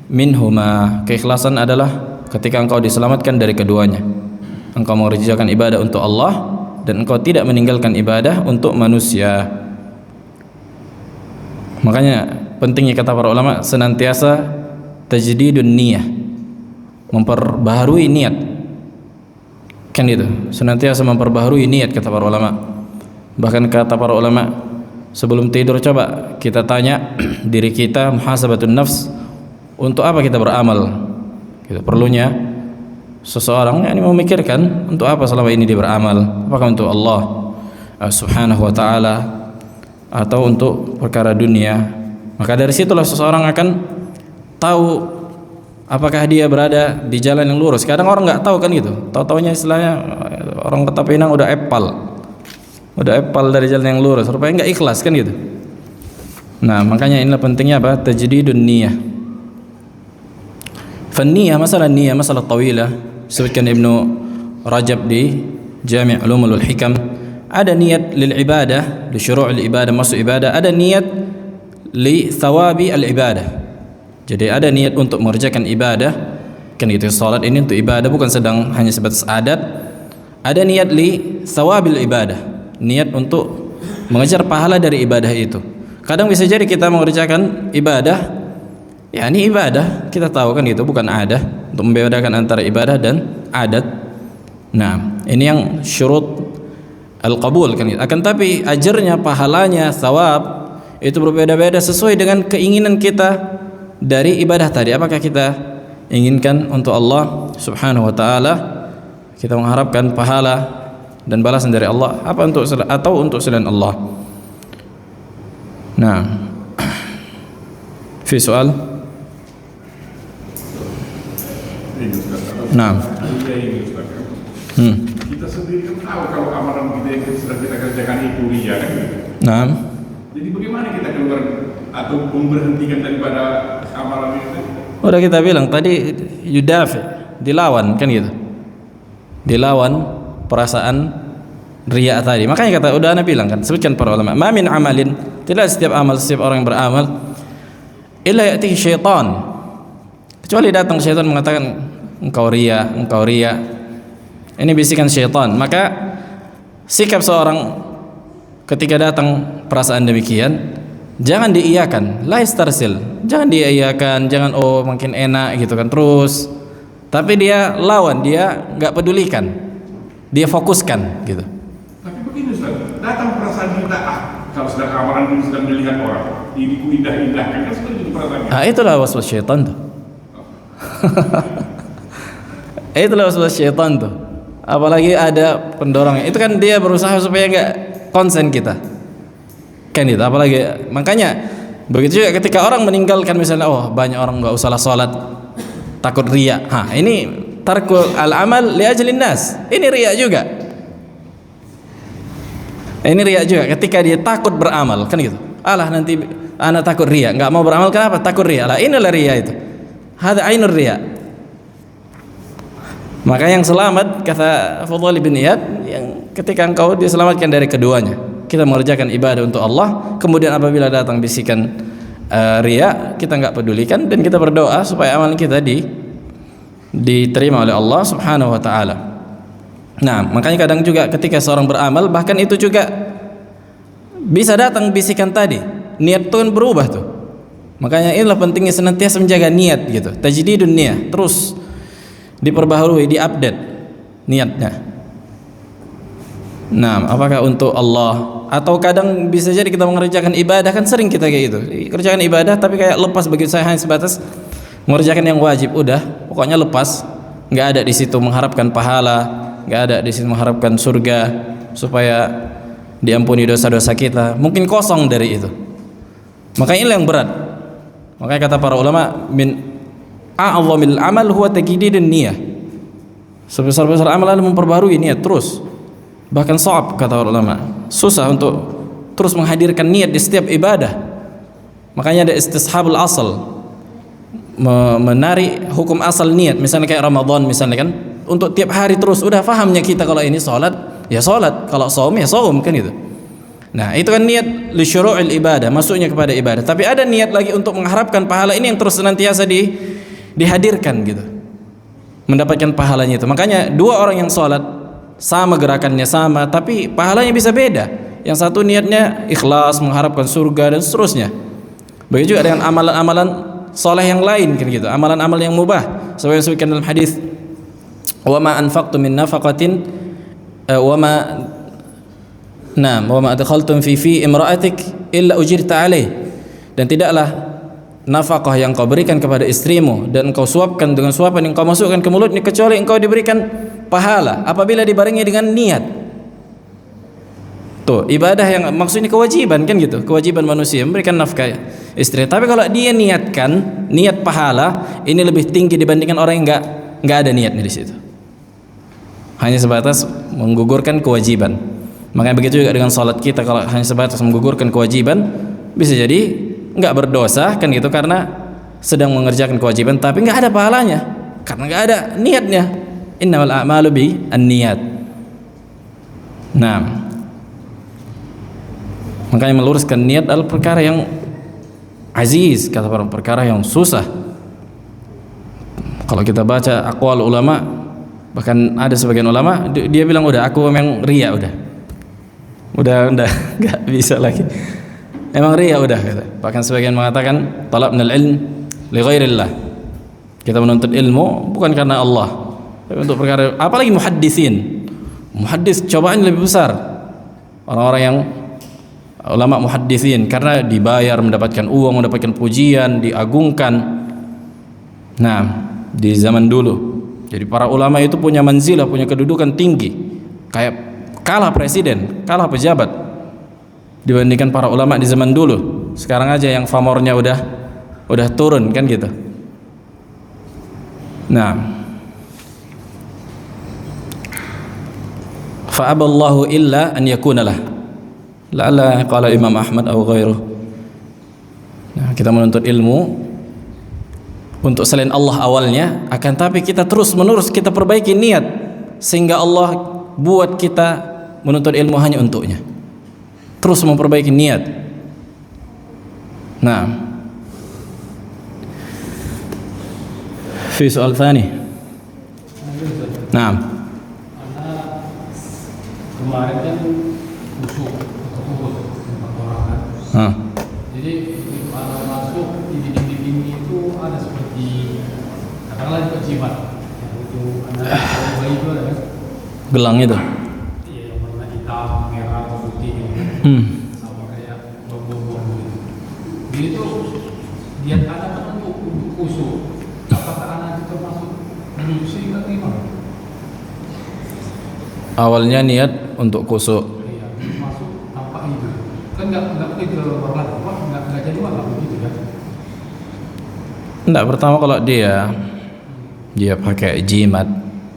minhuma, keikhlasan adalah ketika engkau diselamatkan dari keduanya. Engkau mengerjakan ibadah untuk Allah dan engkau tidak meninggalkan ibadah untuk manusia. Makanya pentingnya, kata para ulama, senantiasa tajdidun niyah, memperbaharui niat. Kan itu, senantiasa memperbaharui niat, kata para ulama. Bahkan kata para ulama, sebelum tidur coba kita tanya diri kita, muhasabatun nafs, untuk apa kita beramal? Gitu, perlunya seseorang ini memikirkan untuk apa selama ini dia beramal, apakah untuk Allah subhanahu wa ta'ala atau untuk perkara dunia. Maka dari situlah seseorang akan tahu apakah dia berada di jalan yang lurus. Kadang orang nggak tahu kan gitu, tahu-taunya istilahnya orang Kota Pinang udah epal dari jalan yang lurus, rupanya nggak ikhlas kan gitu. Nah, makanya inilah pentingnya apa? Tajdidun niyah. Fanniyah, masalah niyah, masalah tawilah. Sebutkan Ibnu Rajab di Jami' Ulumul Hikam, ada niat lil ibadah, li syuru'il ibadah, masuk ibadah, ada niat li thawabi al ibadah. Jadi ada niat untuk mengerjakan ibadah, kan itu salat ini untuk ibadah, bukan sedang hanya sebatas adat. Ada niat li thawabil ibadah, niat untuk mengejar pahala dari ibadah itu. Kadang bisa jadi kita mengerjakan ibadah, ya ini ibadah, kita tahu kan itu bukan adat, untuk membedakan antara ibadah dan adat. Nah, ini yang syurut al-qabul kan. Akan tapi ajarnya, pahalanya, thawab itu berbeda-beda sesuai dengan keinginan kita dari ibadah tadi. Apakah kita inginkan untuk Allah subhanahu wa ta'ala, kita mengharapkan pahala dan balasan dari Allah, apa untuk atau untuk selain Allah. Nah, fi soal. Nah, kita sendiri kan tahu kalau amalan kita yang sedang kita kerjakan itu ria kan. Nah, jadi bagaimana kita keluar atau memberhentikan daripada amalan itu? udah kita bilang tadi, yudafi, dilawan kan gitu, dilawan perasaan riya tadi. Makanya kata udah ana bilang kan, sebutkan para ulama, ma min amalin, tidak setiap amal, setiap orang yang beramal, illa ya'tihi syaitan, kecuali datang syaitan mengatakan engkau riya, engkau riya. Ini bisikan syaitan. Maka sikap seorang ketika datang perasaan demikian, Jangan diiyakan, la istarsil. Jangan diiyakan, jangan oh makin enak gitu kan terus. Tapi dia lawan, dia nggak pedulikan. Dia fokuskan gitu. Tapi begini Ustaz, datang perasaan kita, kalau sedang amalan ini sedang dilihat orang, ini ku indah-indahkan, kan seperti itu perasaannya. Itulah waswas syaitan tuh. Itulah waswas syaitan tuh. Apalagi ada pendorongnya. Itu kan dia berusaha supaya nggak konsen kita. Kan itu. Apalagi makanya begitu juga ketika orang meninggalkan misalnya, oh banyak orang nggak usahlah sholat, takut riya. Ini tarkul al-amal li ajlin nas. Ini riya juga. Ini riya juga. Ketika dia takut beramal, kan gitu. Alah nanti anak takut riya, nggak mau beramal kenapa? Takut riya. Lah inilah riya itu. Hada ainur riya. Maka yang selamat kata Fudhal bin Iyad, yang ketika engkau diselamatkan dari keduanya. Kita mengerjakan ibadah untuk Allah, kemudian apabila datang bisikan riya, kita nggak pedulikan dan kita berdoa supaya amal kita diterima oleh Allah Subhanahu wa taala. Nah, makanya kadang juga ketika seorang beramal, bahkan itu juga bisa datang bisikan tadi. Niat itu kan berubah tuh. Makanya inilah pentingnya senantiasa menjaga niat gitu. Tajdidun niyah, terus diperbaharui, diupdate niatnya. Nah, apakah untuk Allah atau kadang bisa jadi kita mengerjakan ibadah, kan sering kita kayak gitu. Kerjakan ibadah tapi kayak lepas, begitu saya hanya sebatas mengerjakan yang wajib, udah pokoknya lepas, nggak ada di situ mengharapkan pahala, nggak ada di situ mengharapkan surga supaya diampuni dosa-dosa kita. Mungkin kosong dari itu. Makanya ini yang berat. Makanya kata para ulama, min a'zamil amal huwa tajdidun niyah. Sebesar-besar amalan memperbarui niat terus. Bahkan sha'ab kata para ulama, susah untuk terus menghadirkan niat di setiap ibadah. Makanya ada istishabul asal, menarik hukum asal niat. Misalnya kayak Ramadan misalnya kan, untuk tiap hari terus udah fahamnya kita kalau ini sholat ya sholat, kalau saum ya saum, kan gitu. Nah itu kan niat li syuru'il ibadah, masuknya kepada ibadah. Tapi ada niat lagi untuk mengharapkan pahala, ini yang terus senantiasa dihadirkan gitu, mendapatkan pahalanya itu. Makanya dua orang yang sholat sama gerakannya sama, tapi pahalanya bisa beda. Yang satu niatnya ikhlas mengharapkan surga dan seterusnya. Begitu juga dengan amalan-amalan soleh yang lain, kan gitu. Amalan-amalan yang mubah. Seperti yang disebutkan dalam hadis, "Wa ma anfaqtum min nafaqatin wa ma adkhaltum fi imra'atik illa ujirta alaih." Dan tidaklah nafkah yang kau berikan kepada istrimu dan kau suapkan dengan suapan yang kau masukkan ke mulutnya kecuali engkau diberikan pahala apabila dibarengi dengan niat. Tuh, ibadah yang maksudnya kewajiban, kan gitu. Kewajiban manusia memberikan nafkah istri. Tapi kalau dia niatkan niat pahala, ini lebih tinggi dibandingkan orang yang enggak ada niatnya di situ. Hanya sebatas menggugurkan kewajiban. Makanya begitu juga dengan salat kita, kalau hanya sebatas menggugurkan kewajiban, bisa jadi enggak berdosa, kan gitu, karena sedang mengerjakan kewajiban tapi enggak ada pahalanya karena enggak ada niatnya. Innamal a'malu bi an-niyat. Nah, makanya meluruskan niat adalah perkara yang aziz, kata para perkara yang susah. Kalau kita baca aqwal ulama, bahkan ada sebagian ulama dia bilang udah aku memang riya, udah nggak bisa lagi, emang riya udah kata. Bahkan sebagian mengatakan talabnal ilm li ghairillah, kita menuntut ilmu bukan karena Allah, tapi untuk perkara, apalagi muhaddis cobaannya lebih besar. Orang-orang yang ulama muhaddisin karena dibayar, mendapatkan uang, mendapatkan pujian, diagungkan. Nah, di zaman dulu, jadi para ulama itu punya manzilah, punya kedudukan tinggi, kayak kalah presiden, kalah pejabat dibandingkan para ulama di zaman dulu. Sekarang aja yang famornya udah turun, kan gitu. Nah, fa'aballahu illa an yakuna lah. La'alla qala Imam Ahmad atau ghairuh. Nah, kita menuntut ilmu untuk selain Allah awalnya, akan tapi kita terus menerus kita perbaiki niat sehingga Allah buat kita menuntut ilmu hanya untuknya. Terus memperbaiki niat. Nah, fi soal tsani. Nah, kemarin kan busuk atau kubur 4 orang kan. Jadi Jadi begitu anak masuk di dinding-dinding itu ada seperti katakanlah juga jimat. Itu anak bayi itu ada kan? Gelang itu. Iya, yang warna hitam, merah, atau putih gitu. Sama kayak bom-bom gitu. Jadi itu dia ada untuk kusuk. Apakah anak itu termasuk syirik atau gimana? Awalnya niat untuk kusuk. Iya, masuk tanpa itu. Kan nggak begitu berlaku, nggak jadi malah begitu kan? Enggak, pertama kalau dia pakai jimat,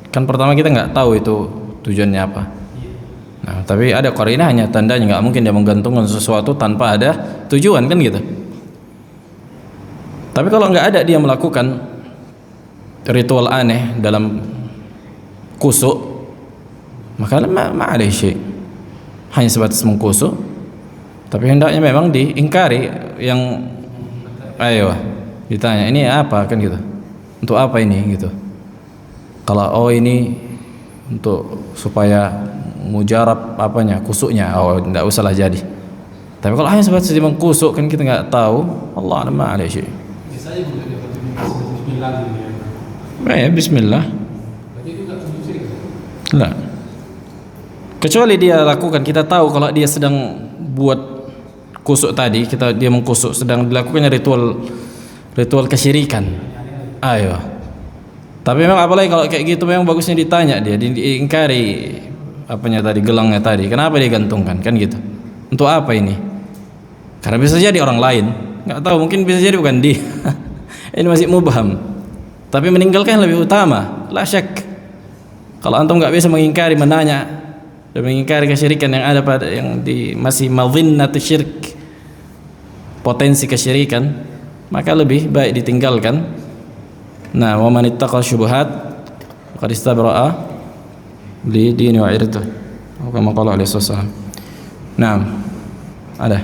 kan pertama kita nggak tahu itu tujuannya apa. Nah, tapi ada qarinah, hanya tandanya, nggak mungkin dia menggantungkan sesuatu tanpa ada tujuan kan gitu. Tapi kalau nggak ada dia melakukan ritual aneh dalam kusuk, maka ma'alih syai', hanya sebatas mengkusuk, tapi hendaknya memang diingkari. Yang ayo ditanya ini apa kan gitu, untuk apa ini gitu. Kalau ini untuk supaya mujarab apanya, kusuknya, tidak usahlah jadi. Tapi kalau hanya sebatas dia mengkusuk kan kita nggak tahu, Allah ma'alih syai'. Biasanya juga dia bismillah gitu ya. Bismillah. Berarti itu nggak termasuk syirik. Enggak. Kecuali dia lakukan, kita tahu kalau dia sedang buat kusuk tadi, dia mengkusuk, sedang dilakukannya ritual kesyirikan. Ayo. Tapi memang apalagi kalau kayak gitu, memang bagusnya ditanya dia, diingkari apanya tadi, gelangnya tadi. Kenapa dia gantungkan kan gitu? Untuk apa ini? Karena bisa jadi orang lain, nggak tahu, mungkin bisa jadi bukan dia. Ini masih mubham. Tapi meninggalkan lebih utama, la syak. Kalau antum nggak bisa mengingkari, menanya dan mengingkari kesyirikan yang ada pada yang masih madhinnatu syirk, potensi kesyirikan, maka lebih baik ditinggalkan. Nah, wa man ittaqa syubhat faqad istabra'a li dini wa irdihi. Kama qala alaihi wasallam. Nah, ada.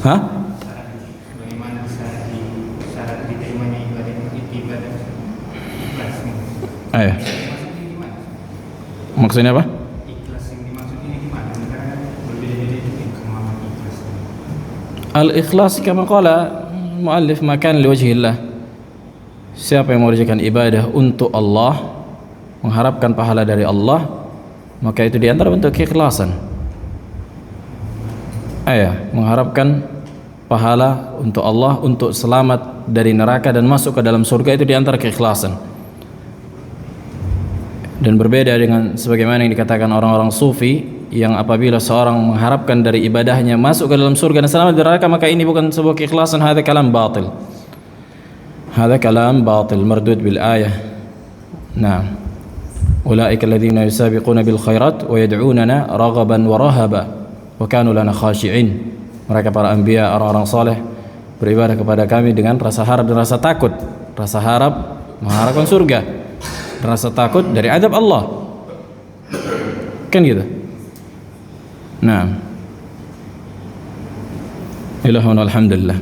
Hah? Bagaimana syarat diterimanya ibadah ikhlas? Ayo. Maksudnya apa? Ikhlas yang dimaksud ini gimana? Karena berbeda-beda itu kemampuan ikhlas. Al-ikhlas kama qala muallif makan liwajhillah. Siapa yang mengerjakan ibadah untuk Allah, mengharapkan pahala dari Allah, maka itu di antara bentuk keikhlasan. Mengharapkan pahala untuk Allah, untuk selamat dari neraka dan masuk ke dalam surga, itu di antara keikhlasan. Dan berbeda dengan sebagaimana yang dikatakan orang-orang sufi, yang apabila seorang mengharapkan dari ibadahnya masuk ke dalam surga dan selamat dari neraka, maka ini bukan sebuah keikhlasan. Hadza kalam batil. Hadza kalam batil mardud bil ayah. Nah, ulaika alladziina yusabiquna bil khairat wa yad'unana raghaban wa rahaba wa kanu lana khashi'in. Mereka para anbiya, orang-orang saleh, beribadah kepada kami dengan rasa harap dan rasa takut. Rasa harap mengharapkan surga, dan rasa takut dari azab Allah. Kan gitu. Nah, ilahun alhamdulillah.